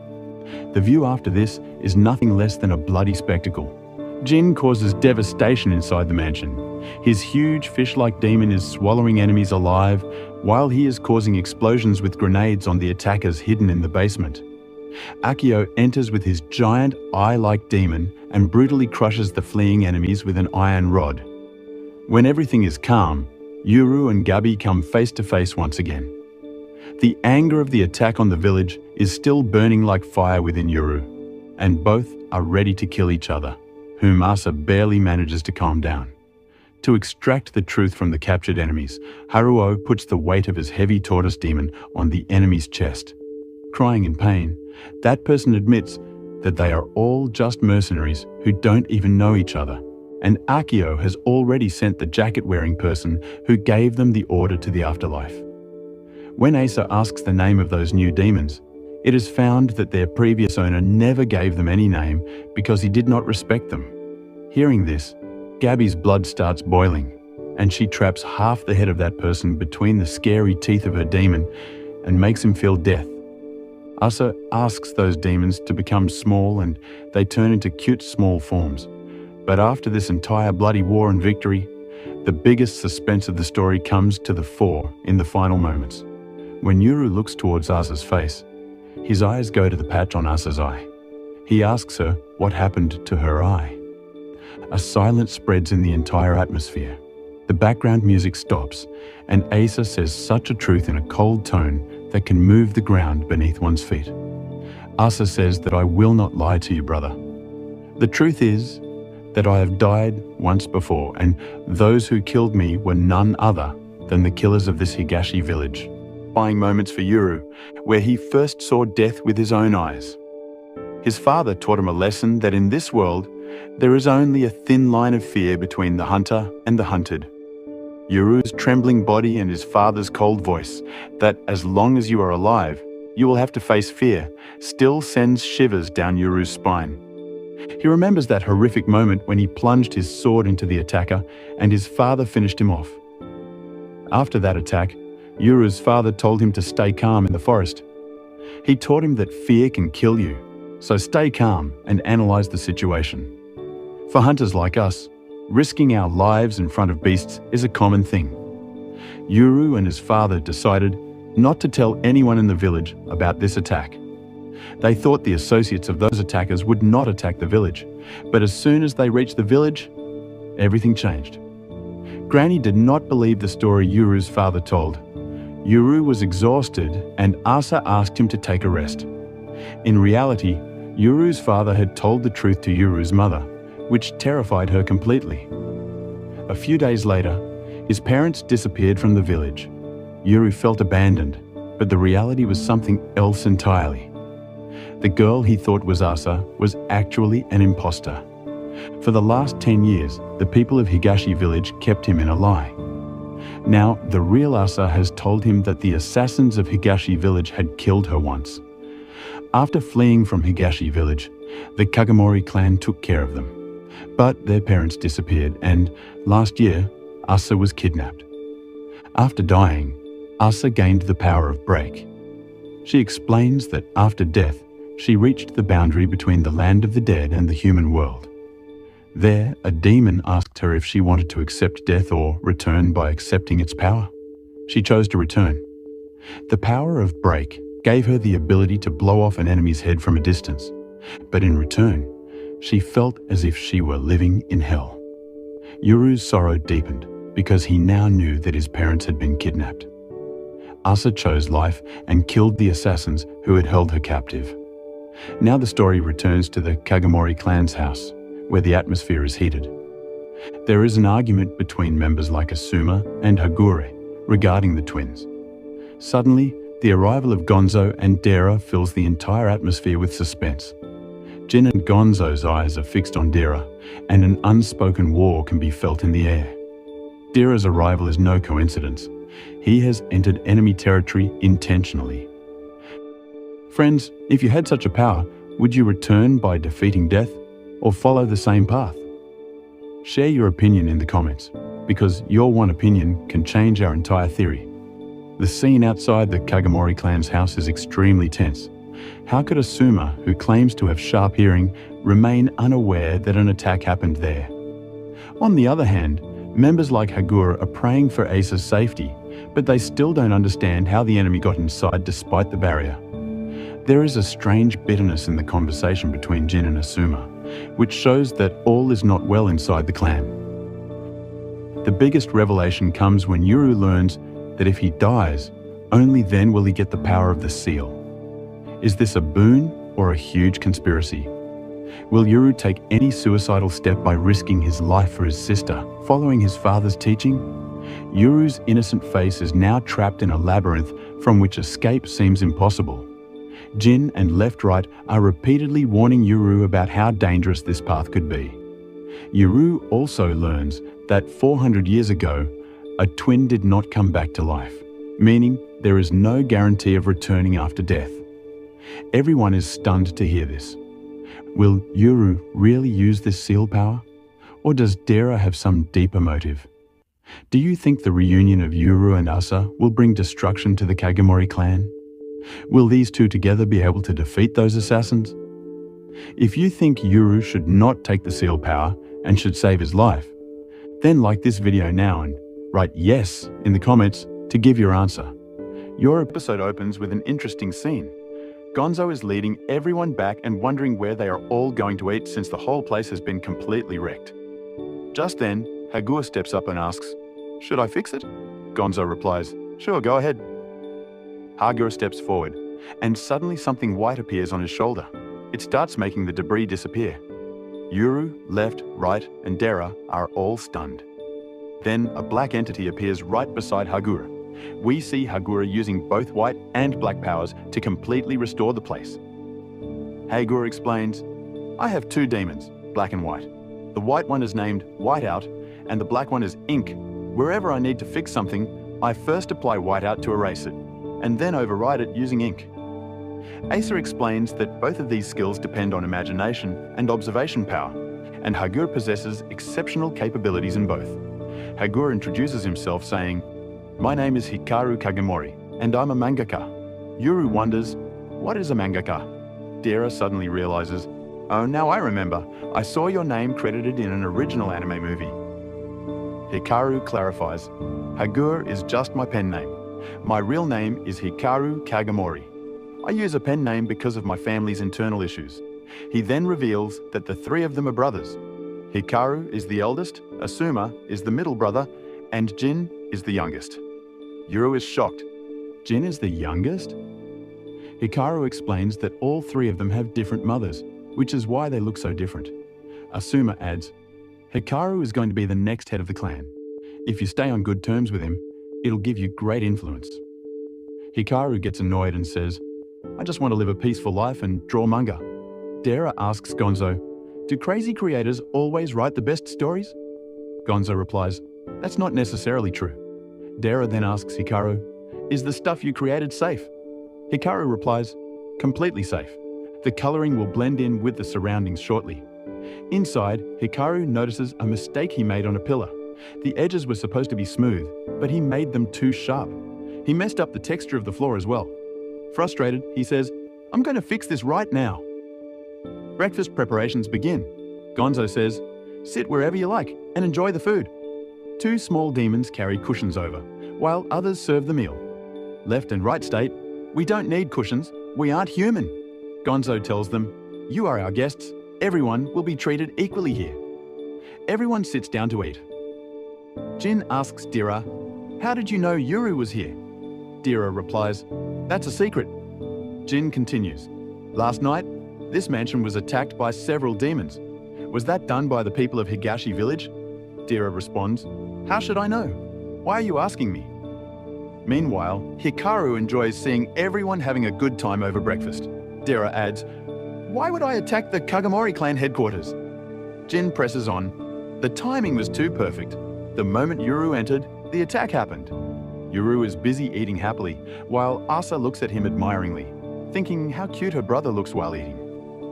The view after this is nothing less than a bloody spectacle. Jin causes devastation inside the mansion. His huge fish-like demon is swallowing enemies alive, while he is causing explosions with grenades on the attackers hidden in the basement. Akio enters with his giant eye-like demon and brutally crushes the fleeing enemies with an iron rod. When everything is calm, Yuru and Gabi come face to face once again. The anger of the attack on the village is still burning like fire within Yuru, and both are ready to kill each other, whom Asa barely manages to calm down. To extract the truth from the captured enemies, Haruo puts the weight of his heavy tortoise demon on the enemy's chest. Crying in pain, that person admits that they are all just mercenaries who don't even know each other, and Akio has already sent the jacket-wearing person who gave them the order to the afterlife. When Asa asks the name of those new demons, it is found that their previous owner never gave them any name because he did not respect them. Hearing this, Gabi's blood starts boiling, and she traps half the head of that person between the scary teeth of her demon and makes him feel death. Asa asks those demons to become small and they turn into cute small forms. But after this entire bloody war and victory, the biggest suspense of the story comes to the fore in the final moments. When Yuru looks towards Asa's face, his eyes go to the patch on Asa's eye. He asks her what happened to her eye. A silence spreads in the entire atmosphere. The background music stops, and Asa says such a truth in a cold tone that can move the ground beneath one's feet. Asa says that I will not lie to you, brother. The truth is that I have died once before, and those who killed me were none other than the killers of this Higashi village. Buying moments for Yuru, where he first saw death with his own eyes. His father taught him a lesson that in this world, there is only a thin line of fear between the hunter and the hunted. Yuru's trembling body and his father's cold voice, that as long as you are alive, you will have to face fear, still sends shivers down Yuru's spine. He remembers that horrific moment when he plunged his sword into the attacker and his father finished him off. After that attack, Yuru's father told him to stay calm in the forest. He taught him that fear can kill you, so stay calm and analyze the situation. For hunters like us, risking our lives in front of beasts is a common thing. Yuru and his father decided not to tell anyone in the village about this attack. They thought the associates of those attackers would not attack the village, but as soon as they reached the village, everything changed. Granny did not believe the story Yuru's father told. Yuru was exhausted and Asa asked him to take a rest. In reality, Yuru's father had told the truth to Yuru's mother, which terrified her completely. A few days later, his parents disappeared from the village. Yuru felt abandoned, but the reality was something else entirely. The girl he thought was Asa was actually an imposter. For the last 10 years, the people of Higashi village kept him in a lie. Now, the real Asa has told him that the assassins of Higashi village had killed her once. After fleeing from Higashi village, the Kagemori clan took care of them. But their parents disappeared and, last year, Asa was kidnapped. After dying, Asa gained the power of break. She explains that after death, she reached the boundary between the land of the dead and the human world. There, a demon asked her if she wanted to accept death or return by accepting its power. She chose to return. The power of break gave her the ability to blow off an enemy's head from a distance, but in return, she felt as if she were living in hell. Yuru's sorrow deepened because he now knew that his parents had been kidnapped. Asa chose life and killed the assassins who had held her captive. Now the story returns to the Kagemori clan's house, where the atmosphere is heated. There is an argument between members like Asuma and Hagure regarding the twins. Suddenly, the arrival of Gonzo and Dera fills the entire atmosphere with suspense. Jin and Gonzo's eyes are fixed on Dera, and an unspoken war can be felt in the air. Dera's arrival is no coincidence. He has entered enemy territory intentionally. Friends, if you had such a power, would you return by defeating death or follow the same path? Share your opinion in the comments, because your one opinion can change our entire theory. The scene outside the Kagemori clan's house is extremely tense. How could Asuma, who claims to have sharp hearing, remain unaware that an attack happened there? On the other hand, members like Hagure are praying for Asa's safety, but they still don't understand how the enemy got inside despite the barrier. There is a strange bitterness in the conversation between Jin and Asuma, which shows that all is not well inside the clan. The biggest revelation comes when Yuru learns that if he dies, only then will he get the power of the seal. Is this a boon or a huge conspiracy? Will Yuru take any suicidal step by risking his life for his sister, following his father's teaching? Yuru's innocent face is now trapped in a labyrinth from which escape seems impossible. Jin and Left Right are repeatedly warning Yuru about how dangerous this path could be. Yuru also learns that 400 years ago, a twin did not come back to life, meaning there is no guarantee of returning after death. Everyone is stunned to hear this. Will Yuru really use this seal power? Or does Dera have some deeper motive? Do you think the reunion of Yuru and Asa will bring destruction to the Kagemori clan? Will these two together be able to defeat those assassins? If you think Yuru should not take the seal power and should save his life, then like this video now and write yes in the comments to give your answer. Your episode opens with an interesting scene. Gonzo is leading everyone back and wondering where they are all going to eat since the whole place has been completely wrecked. Just then, Hagure steps up and asks, "Should I fix it?" Gonzo replies, "Sure, go ahead." Hagure steps forward, and suddenly something white appears on his shoulder. It starts making the debris disappear. Yuru, Left, Right, and Dera are all stunned. Then a black entity appears right beside Hagure. We see Hagure using both white and black powers to completely restore the place. Hagure explains, "I have two demons, black and white. The white one is named Whiteout, and the black one is Ink. Wherever I need to fix something, I first apply Whiteout to erase it, and then override it using Ink." Asa explains that both of these skills depend on imagination and observation power, and Hagure possesses exceptional capabilities in both. Hagure introduces himself saying, "My name is Hikaru Kagemori, and I'm a mangaka." Yuru wonders, "What is a mangaka?" Dera suddenly realizes, "Oh, now I remember. I saw your name credited in an original anime movie." Hikaru clarifies, "Hagure is just my pen name. My real name is Hikaru Kagemori. I use a pen name because of my family's internal issues." He then reveals that the three of them are brothers. Hikaru is the eldest, Asuma is the middle brother, and Jin is the youngest. Yuru is shocked. Jin is the youngest? Hikaru explains that all three of them have different mothers, which is why they look so different. Asuma adds, "Hikaru is going to be the next head of the clan. If you stay on good terms with him, it'll give you great influence." Hikaru gets annoyed and says, "I just want to live a peaceful life and draw manga." Dera asks Gonzo, "Do crazy creators always write the best stories?" Gonzo replies, "That's not necessarily true." Dera then asks Hikaru, "Is the stuff you created safe?" Hikaru replies, "Completely safe. The coloring will blend in with the surroundings shortly. Inside, Hikaru notices a mistake he made on a pillar. The edges were supposed to be smooth, but he made them too sharp. He messed up the texture of the floor as well. Frustrated, he says, "I'm going to fix this right now." Breakfast preparations begin. Gonzo says, "Sit wherever you like and enjoy the food." Two small demons carry cushions over, while others serve the meal. Left and right state, "We don't need cushions, we aren't human." Gonzo tells them, "You are our guests, everyone will be treated equally here." Everyone sits down to eat. Jin asks Dira, "How did you know Yuru was here?" Dira replies, "That's a secret." Jin continues, "Last night, this mansion was attacked by several demons. Was that done by the people of Higashi village?" Dira responds, "How should I know? Why are you asking me?" Meanwhile, Hikaru enjoys seeing everyone having a good time over breakfast. Dira adds, "Why would I attack the Kagemoris clan headquarters?" Jin presses on, "The timing was too perfect. The moment Yuru entered, the attack happened." Yuru is busy eating happily, while Asa looks at him admiringly, thinking how cute her brother looks while eating.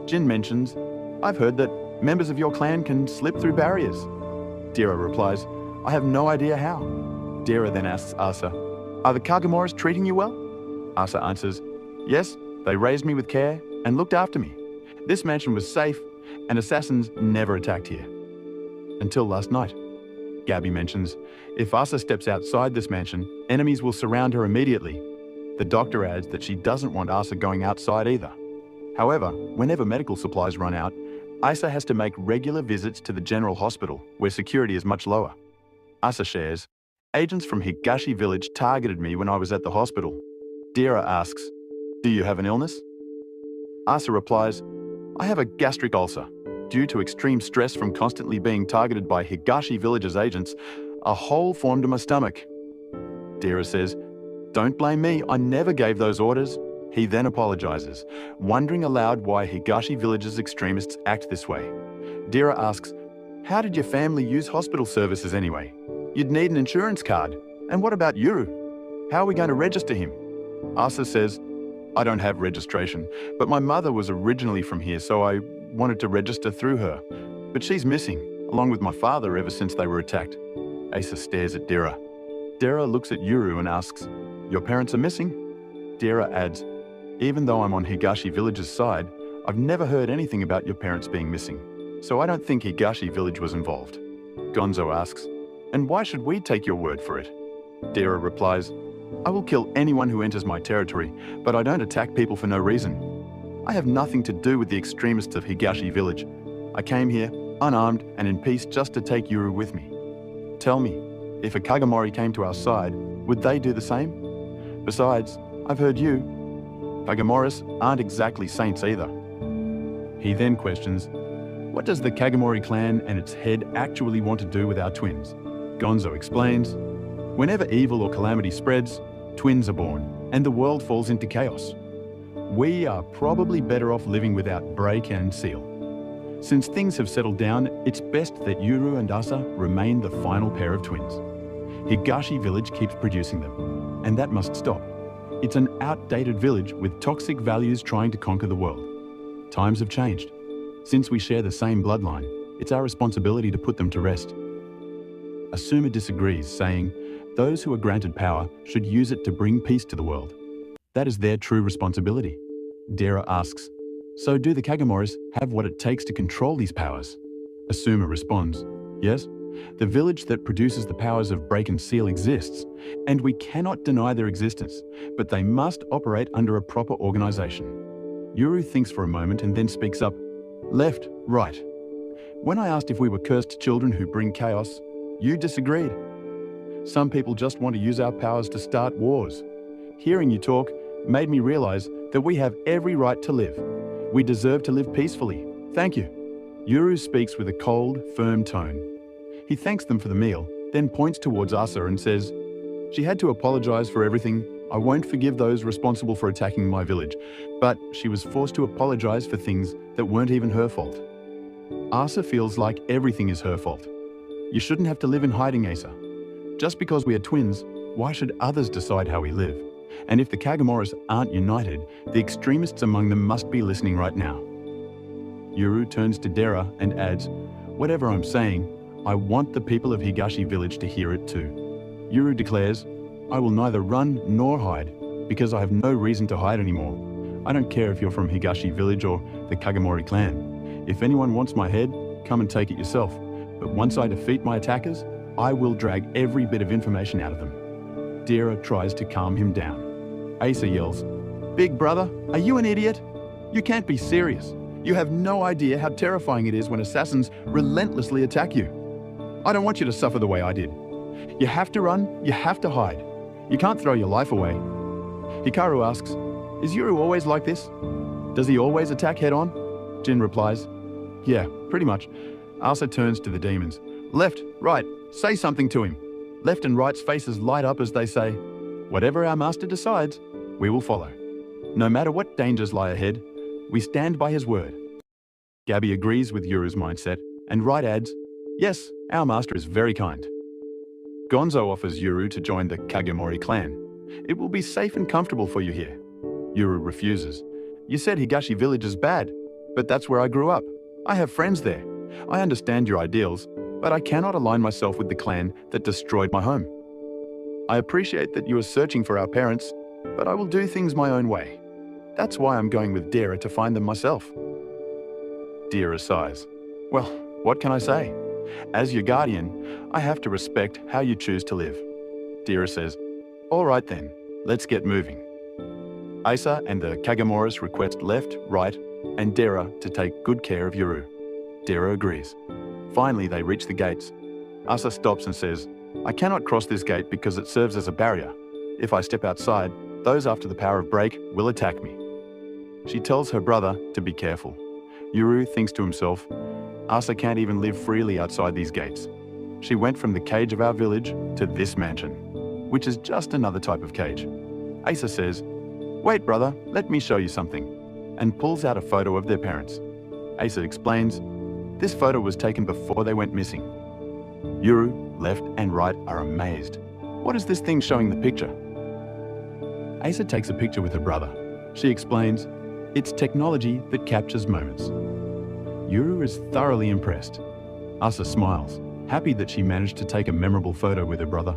Jin mentions, "I've heard that members of your clan can slip through barriers." Dira replies, "I have no idea how." Dira then asks Asa, "Are the Kagemoris treating you well?" Asa answers, "Yes, they raised me with care and looked after me. This mansion was safe and assassins never attacked here. Until last night." Gabby mentions, "If Asa steps outside this mansion, enemies will surround her immediately." The doctor adds that she doesn't want Asa going outside either. However, whenever medical supplies run out, Asa has to make regular visits to the general hospital, where security is much lower. Asa shares, "Agents from Higashi village targeted me when I was at the hospital." Dira asks, "Do you have an illness?" Asa replies, "I have a gastric ulcer. Due to extreme stress from constantly being targeted by Higashi village's agents, a hole formed in my stomach." Dira says, "Don't blame me, I never gave those orders." He then apologizes, wondering aloud why Higashi village's extremists act this way. Dira asks, "How did your family use hospital services anyway? You'd need an insurance card. And what about Yuru? How are we going to register him?" Asa says, "I don't have registration, but my mother was originally from here, so I wanted to register through her. But she's missing, along with my father ever since they were attacked." Asa stares at Dira. Dira looks at Yuru and asks, "Your parents are missing?" Dira adds, "Even though I'm on Higashi village's side, I've never heard anything about your parents being missing, so I don't think Higashi village was involved." Gonzo asks, "And why should we take your word for it?" Dira replies, "I will kill anyone who enters my territory, but I don't attack people for no reason. I have nothing to do with the extremists of Higashi village. I came here, unarmed and in peace, just to take Yuru with me. Tell me, if a Kagemori came to our side, would they do the same? Besides, I've heard you. Kagemoris aren't exactly saints either." He then questions, "What does the Kagemori clan and its head actually want to do with our twins?" Gonzo explains, "Whenever evil or calamity spreads, twins are born, and the world falls into chaos. We are probably better off living without break and seal. Since things have settled down, it's best that Yuru and Asa remain the final pair of twins. Higashi village keeps producing them, and that must stop. It's an outdated village with toxic values trying to conquer the world. Times have changed. Since we share the same bloodline, it's our responsibility to put them to rest." Asuma disagrees, saying, "Those who are granted power should use it to bring peace to the world. That is their true responsibility." Dira asks, "So do the Kagemoris have what it takes to control these powers?" Asuma responds, "Yes, the village that produces the powers of break and seal exists, and we cannot deny their existence, but they must operate under a proper organization." Yuru thinks for a moment and then speaks up, "Left, right. When I asked if we were cursed children who bring chaos, you disagreed. Some people just want to use our powers to start wars. Hearing you talk made me realize that we have every right to live. We deserve to live peacefully. Thank you." Yuru speaks with a cold, firm tone. He thanks them for the meal, then points towards Asa and says, "She had to apologize for everything. I won't forgive those responsible for attacking my village, but she was forced to apologize for things that weren't even her fault." Asa feels like everything is her fault. "You shouldn't have to live in hiding, Asa. Just because we are twins, why should others decide how we live? And if the Kagemoris aren't united, the extremists among them must be listening right now. Yuru turns to Tadera and adds, "Whatever I'm saying, I want the people of Higashi village to hear it too." Yuru declares, "I will neither run nor hide, because I have no reason to hide anymore. I don't care if you're from Higashi village or the Kagemori clan. If anyone wants my head, come and take it yourself. But once I defeat my attackers, I will drag every bit of information out of them." Tadera tries to calm him down. Asa yells, "Big brother, are you an idiot? You can't be serious. You have no idea how terrifying it is when assassins relentlessly attack you. I don't want you to suffer the way I did. You have to run, you have to hide. You can't throw your life away." Hikaru asks, "Is Yuru always like this? Does he always attack head-on?" Jin replies, "Yeah, pretty much." Asa turns to the demons. "Left, right, say something to him." Left and right's faces light up as they say, "Whatever our master decides, we will follow. No matter what dangers lie ahead, we stand by his word." Gabby agrees with Yuru's mindset, and Right adds, "Yes, our master is very kind." Gonzo offers Yuru to join the Kagemori clan. "It will be safe and comfortable for you here." Yuru refuses. "You said Higashi village is bad, but that's where I grew up. I have friends there. I understand your ideals, but I cannot align myself with the clan that destroyed my home. I appreciate that you are searching for our parents, but I will do things my own way. That's why I'm going with Tadera to find them myself." Tadera sighs. "Well, what can I say? As your guardian, I have to respect how you choose to live." Tadera says, "All right then, let's get moving." Asa and the Kagemoris request left, right, and Tadera to take good care of Yuru. Tadera agrees. Finally, they reach the gates. Asa stops and says, "I cannot cross this gate because it serves as a barrier. If I step outside, those after the power of break will attack me." She tells her brother to be careful. Yuru thinks to himself, "Asa can't even live freely outside these gates. She went from the cage of our village to this mansion, which is just another type of cage." Asa says, "Wait, brother, let me show you something," and pulls out a photo of their parents. Asa explains, "This photo was taken before they went missing." Yuru, left and right are amazed. "What is this thing showing the picture?" Asa takes a picture with her brother. She explains, "It's technology that captures moments." Yuru is thoroughly impressed. Asa smiles, happy that she managed to take a memorable photo with her brother.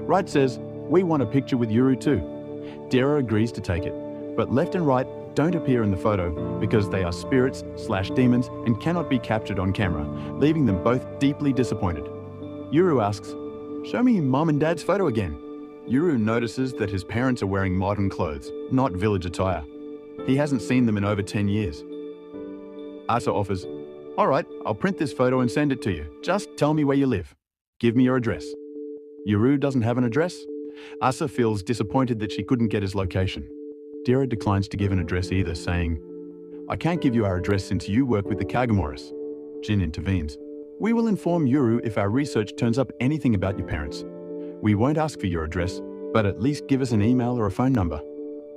Right says, "We want a picture with Yuru too." Tadera agrees to take it, but left and right don't appear in the photo because they are spirits/demons and cannot be captured on camera, leaving them both deeply disappointed. Yuru asks, "Show me Mom and Dad's photo again." Yuru notices that his parents are wearing modern clothes, not village attire. He hasn't seen them in over 10 years. Asa offers, "All right, I'll print this photo and send it to you. Just tell me where you live. Give me your address." Yuru doesn't have an address. Asa feels disappointed that she couldn't get his location. Tadera declines to give an address either, saying, "I can't give you our address since you work with the Kagemoris." Jin intervenes. "We will inform Yuru if our research turns up anything about your parents. We won't ask for your address, but at least give us an email or a phone number."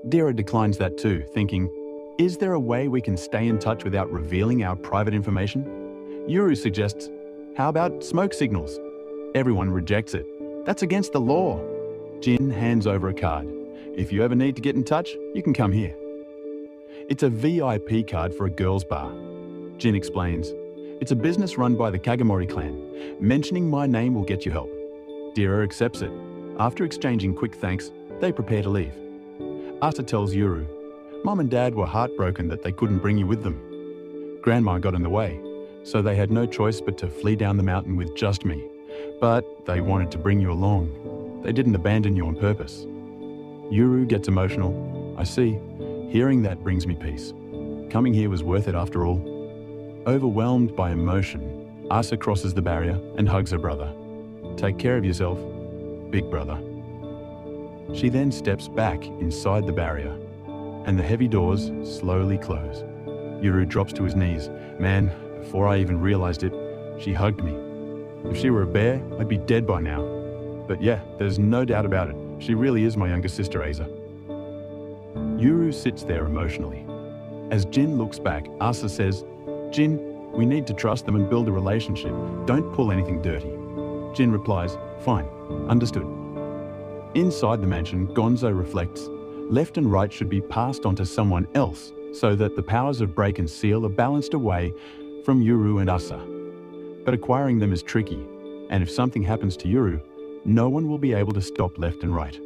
Tadera declines that too, thinking, "Is there a way we can stay in touch without revealing our private information?" Yuru suggests, "How about smoke signals?" Everyone rejects it. "That's against the law." Jin hands over a card. "If you ever need to get in touch, you can come here." It's a VIP card for a girls' bar. Jin explains, "It's a business run by the Kagemori clan. Mentioning my name will get you help." Tadera accepts it. After exchanging quick thanks, they prepare to leave. Asa tells Yuru, "Mom and Dad were heartbroken that they couldn't bring you with them. Grandma got in the way, so they had no choice but to flee down the mountain with just me. But they wanted to bring you along. They didn't abandon you on purpose." Yuru gets emotional. "I see. Hearing that brings me peace. Coming here was worth it after all." Overwhelmed by emotion, Asa crosses the barrier and hugs her brother. "Take care of yourself, big brother." She then steps back inside the barrier, and the heavy doors slowly close. Yuru drops to his knees. Man, before I even realized it, she hugged me. If she were a bear, I'd be dead by now. But yeah, there's no doubt about it. She really is my younger sister, Asa. Yuru sits there emotionally. As Jin looks back, Asa says, "Jin, we need to trust them and build a relationship. Don't pull anything dirty." Jin replies, "Fine, understood." Inside the mansion, Gonzo reflects, left and right should be passed on to someone else so that the powers of break and seal are balanced away from Yuru and Asa. But acquiring them is tricky, and if something happens to Yuru, no one will be able to stop left and right.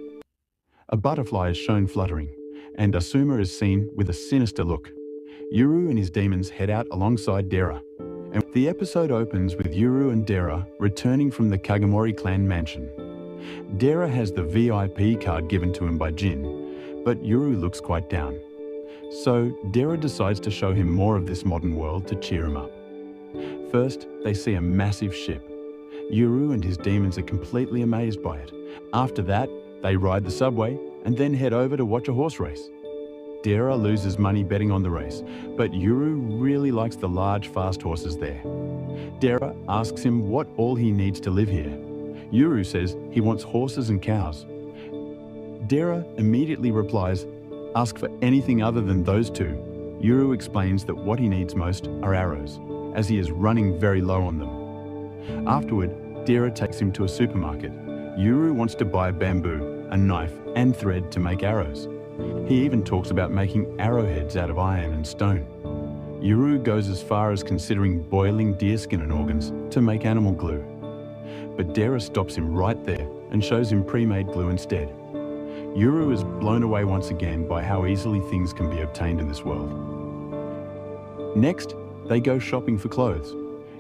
A butterfly is shown fluttering, and Asuma is seen with a sinister look. Yuru and his demons head out alongside Dera, and the episode opens with Yuru and Dera returning from the Kagemoris clan mansion. Dera has the VIP card given to him by Jin, but Yuru looks quite down. So Dera decides to show him more of this modern world to cheer him up. First, they see a massive ship. Yuru and his demons are completely amazed by it. After that, they ride the subway and then head over to watch a horse race. Dera loses money betting on the race, but Yuru really likes the large, fast horses there. Dera asks him what all he needs to live here. Yuru says he wants horses and cows. Dera immediately replies, "Ask for anything other than those two." Yuru explains that what he needs most are arrows, as he is running very low on them. Afterward, Dera takes him to a supermarket. Yuru wants to buy bamboo, a knife, and thread to make arrows. He even talks about making arrowheads out of iron and stone. Yuru goes as far as considering boiling deerskin and organs to make animal glue. But Dera stops him right there and shows him pre-made glue instead. Yuru is blown away once again by how easily things can be obtained in this world. Next, they go shopping for clothes.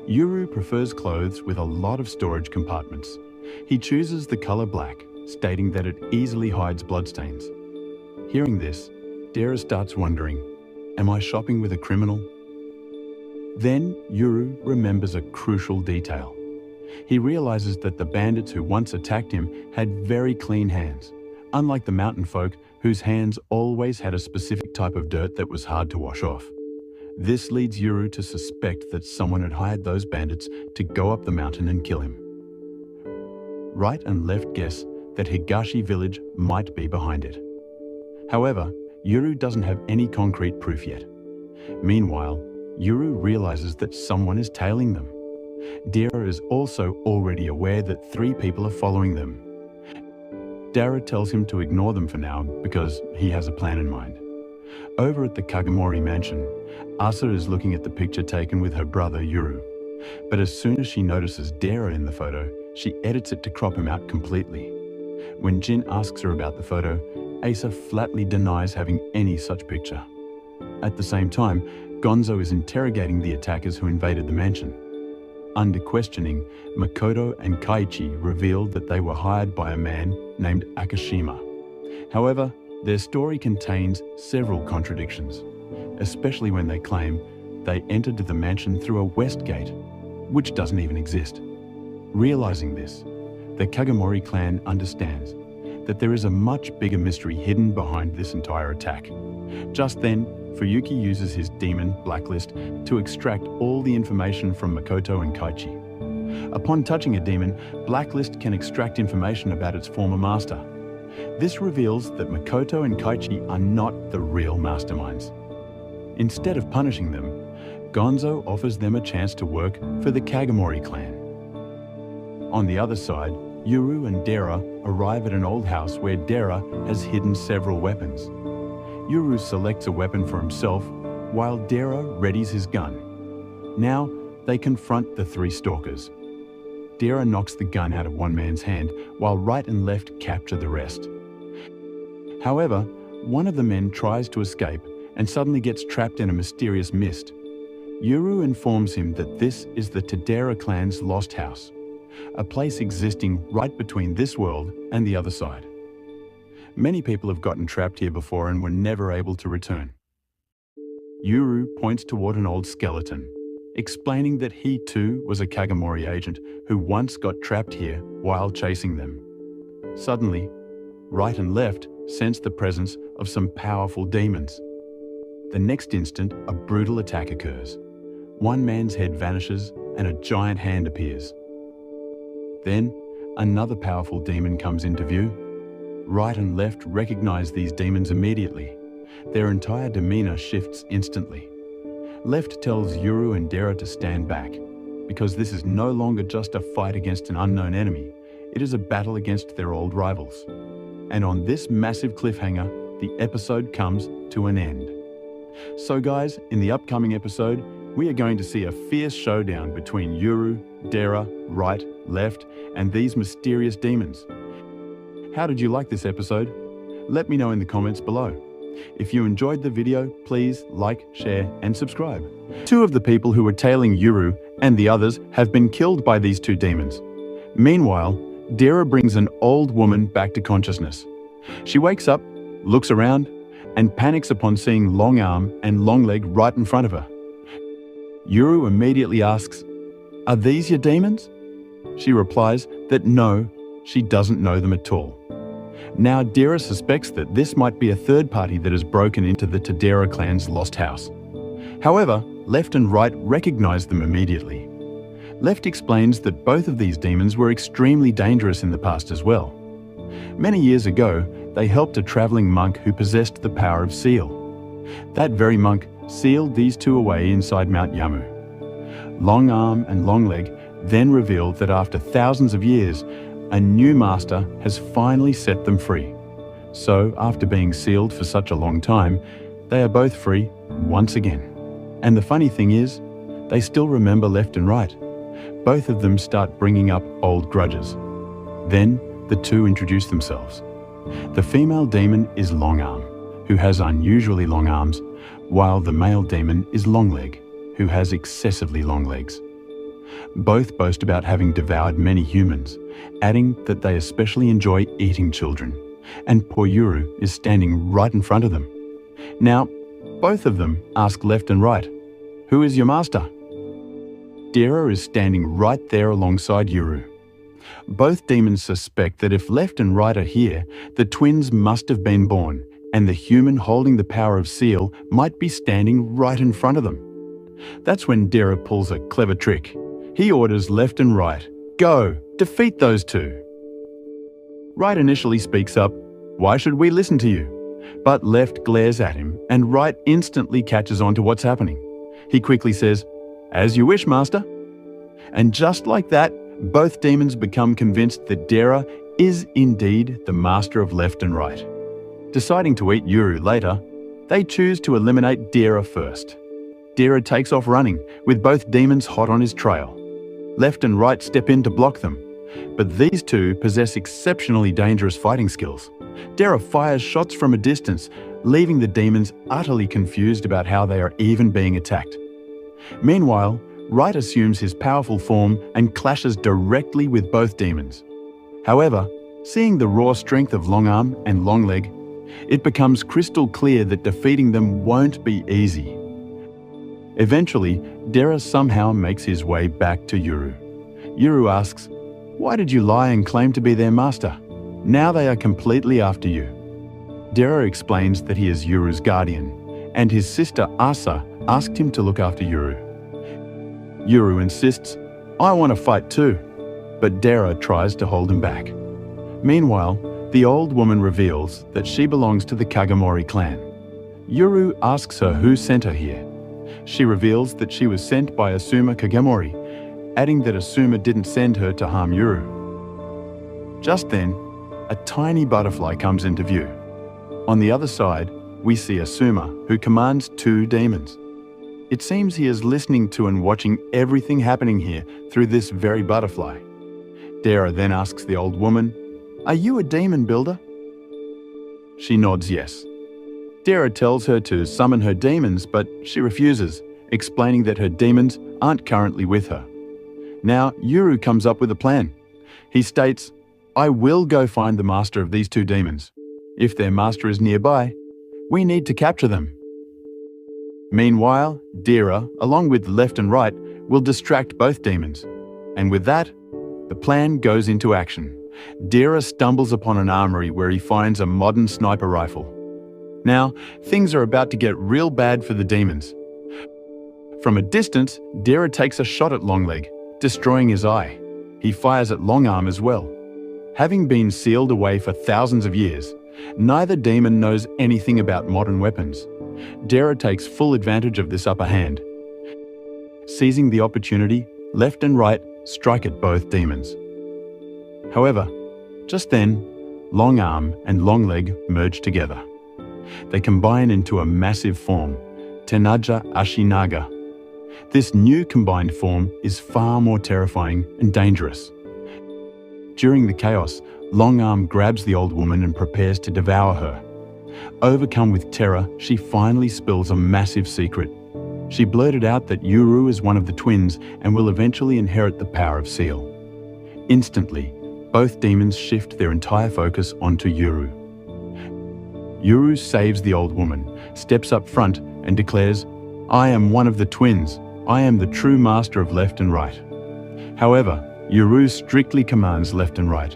Yuru prefers clothes with a lot of storage compartments. He chooses the color black, stating that it easily hides bloodstains. Hearing this, Dera starts wondering, am I shopping with a criminal? Then Yuru remembers a crucial detail. He realizes that the bandits who once attacked him had very clean hands, unlike the mountain folk whose hands always had a specific type of dirt that was hard to wash off. This leads Yuru to suspect that someone had hired those bandits to go up the mountain and kill him. Right and left guess that Higashi village might be behind it. However, Yuru doesn't have any concrete proof yet. Meanwhile, Yuru realizes that someone is tailing them. Dera is also already aware that 3 people are following them. Dera tells him to ignore them for now because he has a plan in mind. Over at the Kagemoris mansion, Asa is looking at the picture taken with her brother Yuru. But as soon as she notices Dera in the photo, she edits it to crop him out completely. When Jin asks her about the photo, Asa flatly denies having any such picture. At the same time, Gonzo is interrogating the attackers who invaded the mansion. Under questioning, Makoto and Kaichi revealed that they were hired by a man named Akashima. However, their story contains several contradictions, especially when they claim they entered the mansion through a west gate, which doesn't even exist. Realizing this, the Kagemoris clan understands that there is a much bigger mystery hidden behind this entire attack. Just then, Fuyuki uses his demon, Blacklist, to extract all the information from Makoto and Kaichi. Upon touching a demon, Blacklist can extract information about its former master. This reveals that Makoto and Kaichi are not the real masterminds. Instead of punishing them, Gonzo offers them a chance to work for the Kagemoris clan. On the other side, Yuru and Dera arrive at an old house where Dera has hidden several weapons. Yuru selects a weapon for himself, while Dera readies his gun. Now, they confront the 3 stalkers. Dera knocks the gun out of one man's hand, while right and left capture the rest. However, one of the men tries to escape and suddenly gets trapped in a mysterious mist. Yuru informs him that this is the Tadera clan's lost house, a place existing right between this world and the other side. Many people have gotten trapped here before and were never able to return. Yuru points toward an old skeleton, explaining that he too was a Kagemoris agent who once got trapped here while chasing them. Suddenly, right and left sense the presence of some powerful demons. The next instant, a brutal attack occurs. One man's head vanishes and a giant hand appears. Then, another powerful demon comes into view. Right and left recognize these demons immediately. Their entire demeanor shifts instantly. Left tells Yuru and Dera to stand back, because this is no longer just a fight against an unknown enemy. It is a battle against their old rivals. And on this massive cliffhanger, the episode comes to an end. So guys, in the upcoming episode, we are going to see a fierce showdown between Yuru, Dera, right, left, and these mysterious demons. How did you like this episode? Let me know in the comments below. If you enjoyed the video, please like, share, and subscribe. Two of the people who were tailing Yuru and the others have been killed by these two demons. Meanwhile, Dera brings an old woman back to consciousness. She wakes up, looks around, and panics upon seeing Long Arm and Long Leg right in front of her. Yuru immediately asks, "Are these your demons?" She replies that no, she doesn't know them at all. Now Dera suspects that this might be a third party that has broken into the Tadera Clan's lost house. However, Left and Right recognize them immediately. Left explains that both of these demons were extremely dangerous in the past as well. Many years ago, they helped a traveling monk who possessed the power of seal. That very monk sealed these two away inside Mount Yamu. Long Arm and Long Leg then revealed that after thousands of years, a new master has finally set them free. So, after being sealed for such a long time, they are both free once again. And the funny thing is, they still remember Left and Right. Both of them start bringing up old grudges. Then, the two introduce themselves. The female demon is Long Arm, who has unusually long arms, while the male demon is Long Leg, who has excessively long legs. Both boast about having devoured many humans, adding that they especially enjoy eating children, and poor Yuru is standing right in front of them. Now, both of them ask Left and Right, "Who is your master?" Dera is standing right there alongside Yuru. Both demons suspect that if Left and Right are here, the twins must have been born, and the human holding the power of seal might be standing right in front of them. That's when Dera pulls a clever trick. He orders Left and Right, "Go, defeat those two." Right initially speaks up, "Why should we listen to you?" But Left glares at him, and Right instantly catches on to what's happening. He quickly says, "As you wish, Master." And just like that, both demons become convinced that Dera is indeed the master of Left and Right. Deciding to eat Yuru later, they choose to eliminate Dera first. Dera takes off running, with both demons hot on his trail. Left and Right step in to block them, but these two possess exceptionally dangerous fighting skills. Dera fires shots from a distance, leaving the demons utterly confused about how they are even being attacked. Meanwhile, Right assumes his powerful form and clashes directly with both demons. However, seeing the raw strength of Long Arm and Long Leg, it becomes crystal clear that defeating them won't be easy. Eventually, Dera somehow makes his way back to Yuru. Yuru asks, "Why did you lie and claim to be their master? Now they are completely after you." Dera explains that he is Yuru's guardian, and his sister Asa asked him to look after Yuru. Yuru insists, "I want to fight too," but Dera tries to hold him back. Meanwhile, the old woman reveals that she belongs to the Kagemoris clan. Yuru asks her who sent her here. She reveals that she was sent by Asuma Kagemori, adding that Asuma didn't send her to harm Yuru. Just then, a tiny butterfly comes into view. On the other side, we see Asuma, who commands two demons. It seems he is listening to and watching everything happening here through this very butterfly. Dera then asks the old woman, "Are you a demon builder?" She nods yes. Dera tells her to summon her demons, but she refuses, explaining that her demons aren't currently with her. Now, Yuru comes up with a plan. He states, "I will go find the master of these two demons. If their master is nearby, we need to capture them." Meanwhile, Dera, along with Left and Right, will distract both demons. And with that, the plan goes into action. Dera stumbles upon an armory where he finds a modern sniper rifle. Now, things are about to get real bad for the demons. From a distance, Dera takes a shot at Long Leg, destroying his eye. He fires at Long Arm as well. Having been sealed away for thousands of years, neither demon knows anything about modern weapons. Dera takes full advantage of this upper hand. Seizing the opportunity, Left and Right strike at both demons. However, just then, Long Arm and Long Leg merge together. They combine into a massive form, Tenaja Ashinaga. This new combined form is far more terrifying and dangerous. During the chaos, Long Arm grabs the old woman and prepares to devour her. Overcome with terror, she finally spills a massive secret. She blurted out that Yuru is one of the twins and will eventually inherit the power of Seal. Instantly, both demons shift their entire focus onto Yuru. Yuru saves the old woman, steps up front and declares, "I am one of the twins. I am the true master of left and right." However, Yuru strictly commands left and right.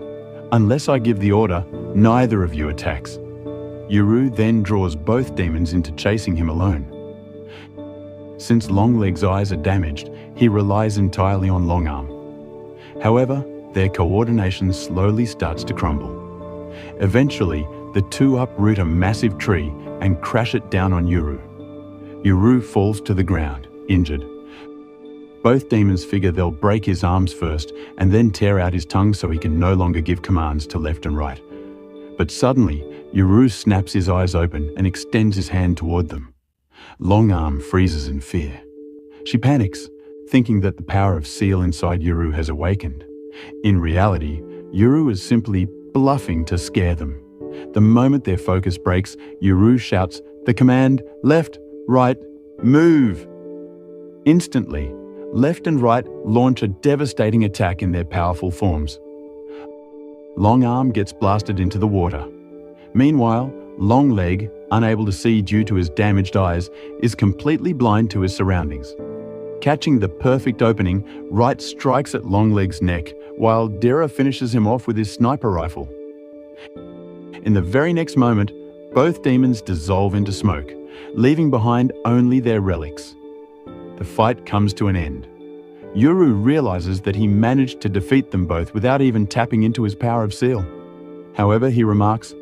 "Unless I give the order, neither of you attacks." Yuru then draws both demons into chasing him alone. Since Longleg's eyes are damaged, he relies entirely on Longarm. However, their coordination slowly starts to crumble. Eventually, the two uproot a massive tree and crash it down on Yuru. Yuru falls to the ground, injured. Both demons figure they'll break his arms first and then tear out his tongue so he can no longer give commands to left and right. But suddenly, Yuru snaps his eyes open and extends his hand toward them. Longarm freezes in fear. She panics, thinking that the power of Seal inside Yuru has awakened. In reality, Yuru is simply bluffing to scare them. The moment their focus breaks, Yuru shouts the command, "Left, right, move!" Instantly, left and right launch a devastating attack in their powerful forms. Longarm gets blasted into the water. Meanwhile, Longleg, unable to see due to his damaged eyes, is completely blind to his surroundings. Catching the perfect opening, Right strikes at Longleg's neck, while Dera finishes him off with his sniper rifle. In the very next moment, both demons dissolve into smoke, leaving behind only their relics. The fight comes to an end. Yuru realizes that he managed to defeat them both without even tapping into his power of Seal. However, he remarks,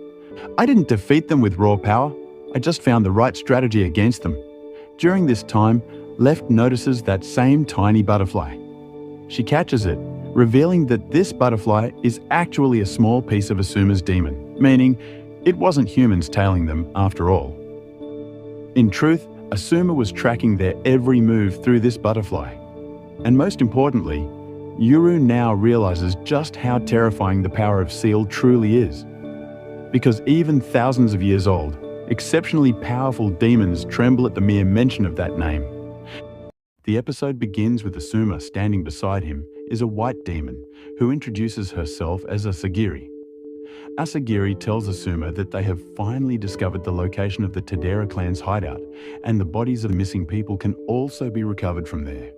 "I didn't defeat them with raw power. I just found the right strategy against them." During this time, Left notices that same tiny butterfly. She catches it, revealing that this butterfly is actually a small piece of Asuma's demon, meaning it wasn't humans tailing them after all. In truth, Asuma was tracking their every move through this butterfly. And most importantly, Yuru now realizes just how terrifying the power of Seal truly is. Because even thousands of years old, exceptionally powerful demons tremble at the mere mention of that name. The episode begins with Asuma standing beside him is a white demon who introduces herself as Asagiri. Asagiri tells Asuma that they have finally discovered the location of the Tadera Clan's hideout, and the bodies of the missing people can also be recovered from there.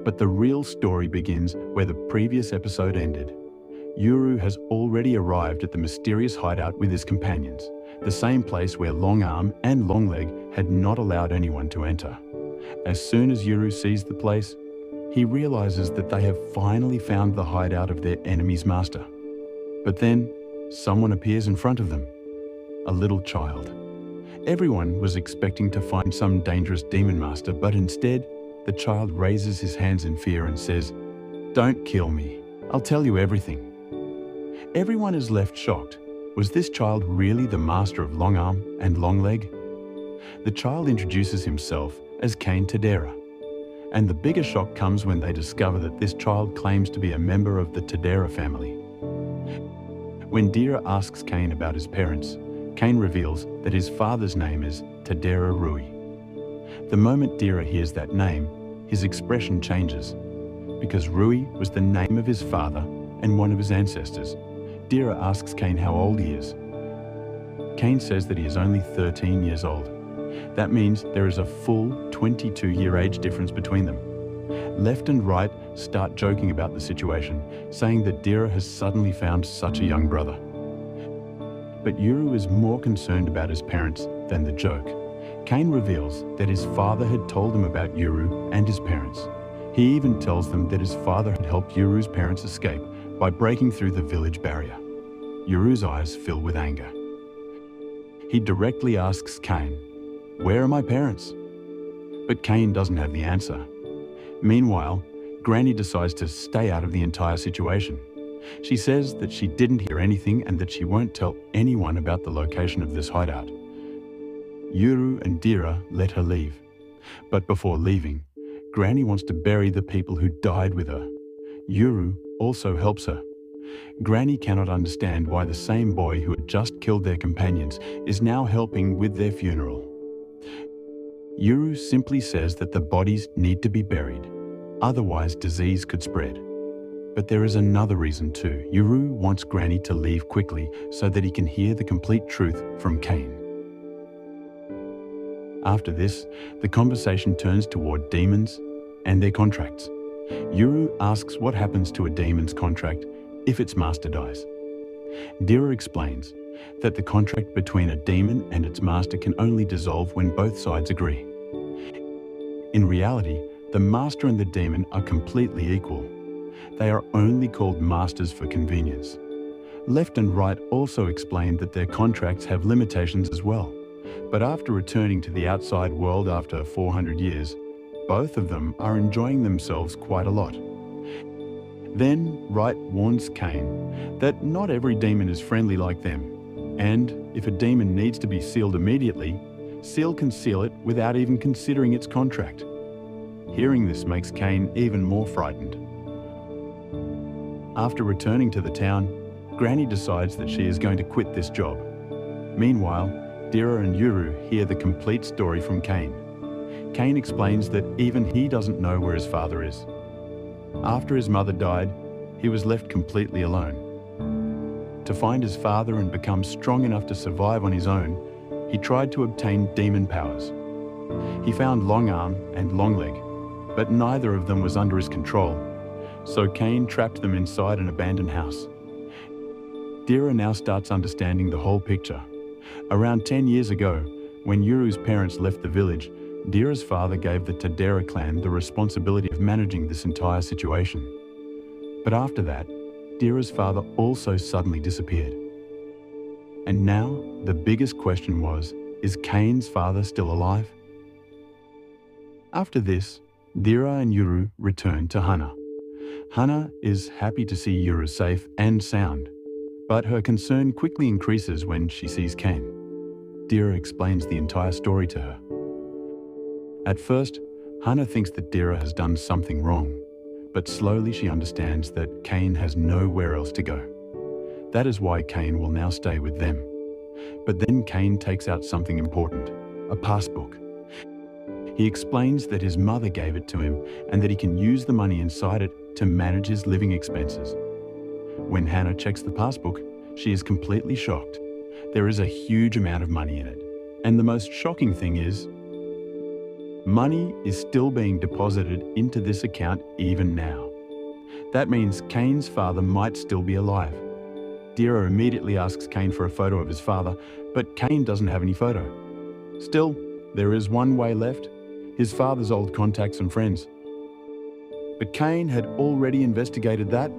But the real story begins where the previous episode ended. Yuru has already arrived at the mysterious hideout with his companions, the same place where Longarm and Longleg had not allowed anyone to enter. As soon as Yuru sees the place, he realizes that they have finally found the hideout of their enemy's master. But then, someone appears in front of them, a little child. Everyone was expecting to find some dangerous demon master, but instead, the child raises his hands in fear and says, "Don't kill me. I'll tell you everything." Everyone is left shocked. Was this child really the master of Longarm and Longleg? The child introduces himself as Cain Tadera. And the bigger shock comes when they discover that this child claims to be a member of the Tadera family. When Dera asks Cain about his parents, Cain reveals that his father's name is Tadera Rui. The moment Dera hears that name, his expression changes. Because Rui was the name of his father and one of his ancestors, Dera asks Cain how old he is. Cain says that he is only 13 years old. That means there is a full 22-year age difference between them. Left and Right start joking about the situation, saying that Dera has suddenly found such a young brother. But Yuru is more concerned about his parents than the joke. Cain reveals that his father had told him about Yuru and his parents. He even tells them that his father had helped Yuru's parents escape by breaking through the village barrier. Yuru's eyes fill with anger. He directly asks Cain, "Where are my parents?" But Cain doesn't have the answer. Meanwhile, Granny decides to stay out of the entire situation. She says that she didn't hear anything and that she won't tell anyone about the location of this hideout. Yuru and Dira let her leave. But before leaving, Granny wants to bury the people who died with her. Yuru also helps her. Granny cannot understand why the same boy who had just killed their companions is now helping with their funeral. Yuru simply says that the bodies need to be buried, otherwise disease could spread. But there is another reason too. Yuru wants Granny to leave quickly so that he can hear the complete truth from Cain. After this, the conversation turns toward demons and their contracts. Yuru asks what happens to a demon's contract if its master dies. Dira explains that the contract between a demon and its master can only dissolve when both sides agree. In reality, the master and the demon are completely equal. They are only called masters for convenience. Left and right also explain that their contracts have limitations as well. But after returning to the outside world after 400 years, both of them are enjoying themselves quite a lot. Then Right warns Cain that not every demon is friendly like them, and if a demon needs to be sealed immediately, Seal can seal it without even considering its contract. Hearing this makes Cain even more frightened. After returning to the town, Granny decides that she is going to quit this job. Meanwhile, Dira and Yuru hear the complete story from Cain. Cain explains that even he doesn't know where his father is. After his mother died, he was left completely alone. To find his father and become strong enough to survive on his own, he tried to obtain demon powers. He found Long Arm and Long Leg, but neither of them was under his control, so Cain trapped them inside an abandoned house. Dira now starts understanding the whole picture. Around 10 years ago, when Yuru's parents left the village, Dira's father gave the Tadera Clan the responsibility of managing this entire situation. But after that, Dira's father also suddenly disappeared. And now, the biggest question was, is Cain's father still alive? After this, Dira and Yuru return to Hana. Hana is happy to see Yuru safe and sound, but her concern quickly increases when she sees Cain. Dira explains the entire story to her. At first, Hana thinks that Dira has done something wrong, but slowly she understands that Cain has nowhere else to go. That is why Cain will now stay with them. But then Cain takes out something important, a passbook. He explains that his mother gave it to him and that he can use the money inside it to manage his living expenses. When Hannah checks the passbook, she is completely shocked. There is a huge amount of money in it. And the most shocking thing is, money is still being deposited into this account even now. That means Cain's father might still be alive. Dira immediately asks Cain for a photo of his father, but Cain doesn't have any photo. Still, there is one way left, his father's old contacts and friends. But Cain had already investigated that.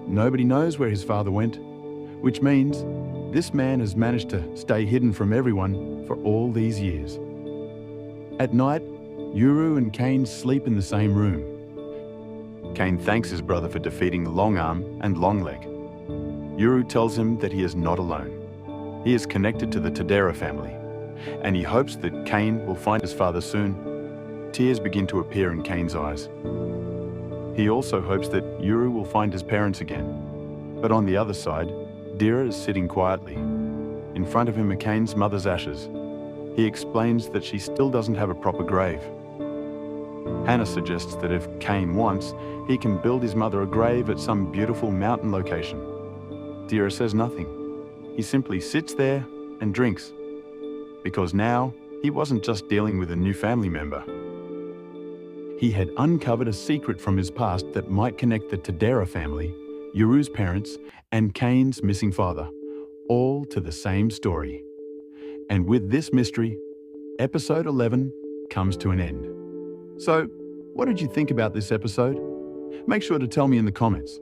Nobody knows where his father went, which means this man has managed to stay hidden from everyone for all these years. At night, Yuru and Cain sleep in the same room. Cain thanks his brother for defeating Long Arm and Long Leg. Yuru tells him that he is not alone. He is connected to the Tadera family, and he hopes that Cain will find his father soon. Tears begin to appear in Cain's eyes. He also hopes that Yuru will find his parents again. But on the other side, Dira is sitting quietly. In front of him are Cain's mother's ashes. He explains that she still doesn't have a proper grave. Hannah suggests that if Cain wants, he can build his mother a grave at some beautiful mountain location. Dira says nothing. He simply sits there and drinks. Because now, he wasn't just dealing with a new family member. He had uncovered a secret from his past that might connect the Tadera family, Yuru's parents, and Cain's missing father, all to the same story. And with this mystery, episode 11 comes to an end. So, what did you think about this episode? Make sure to tell me in the comments.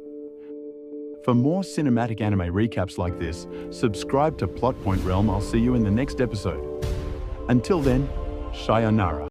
For more cinematic anime recaps like this, subscribe to Plot Point Realm. I'll see you in the next episode. Until then, sayonara.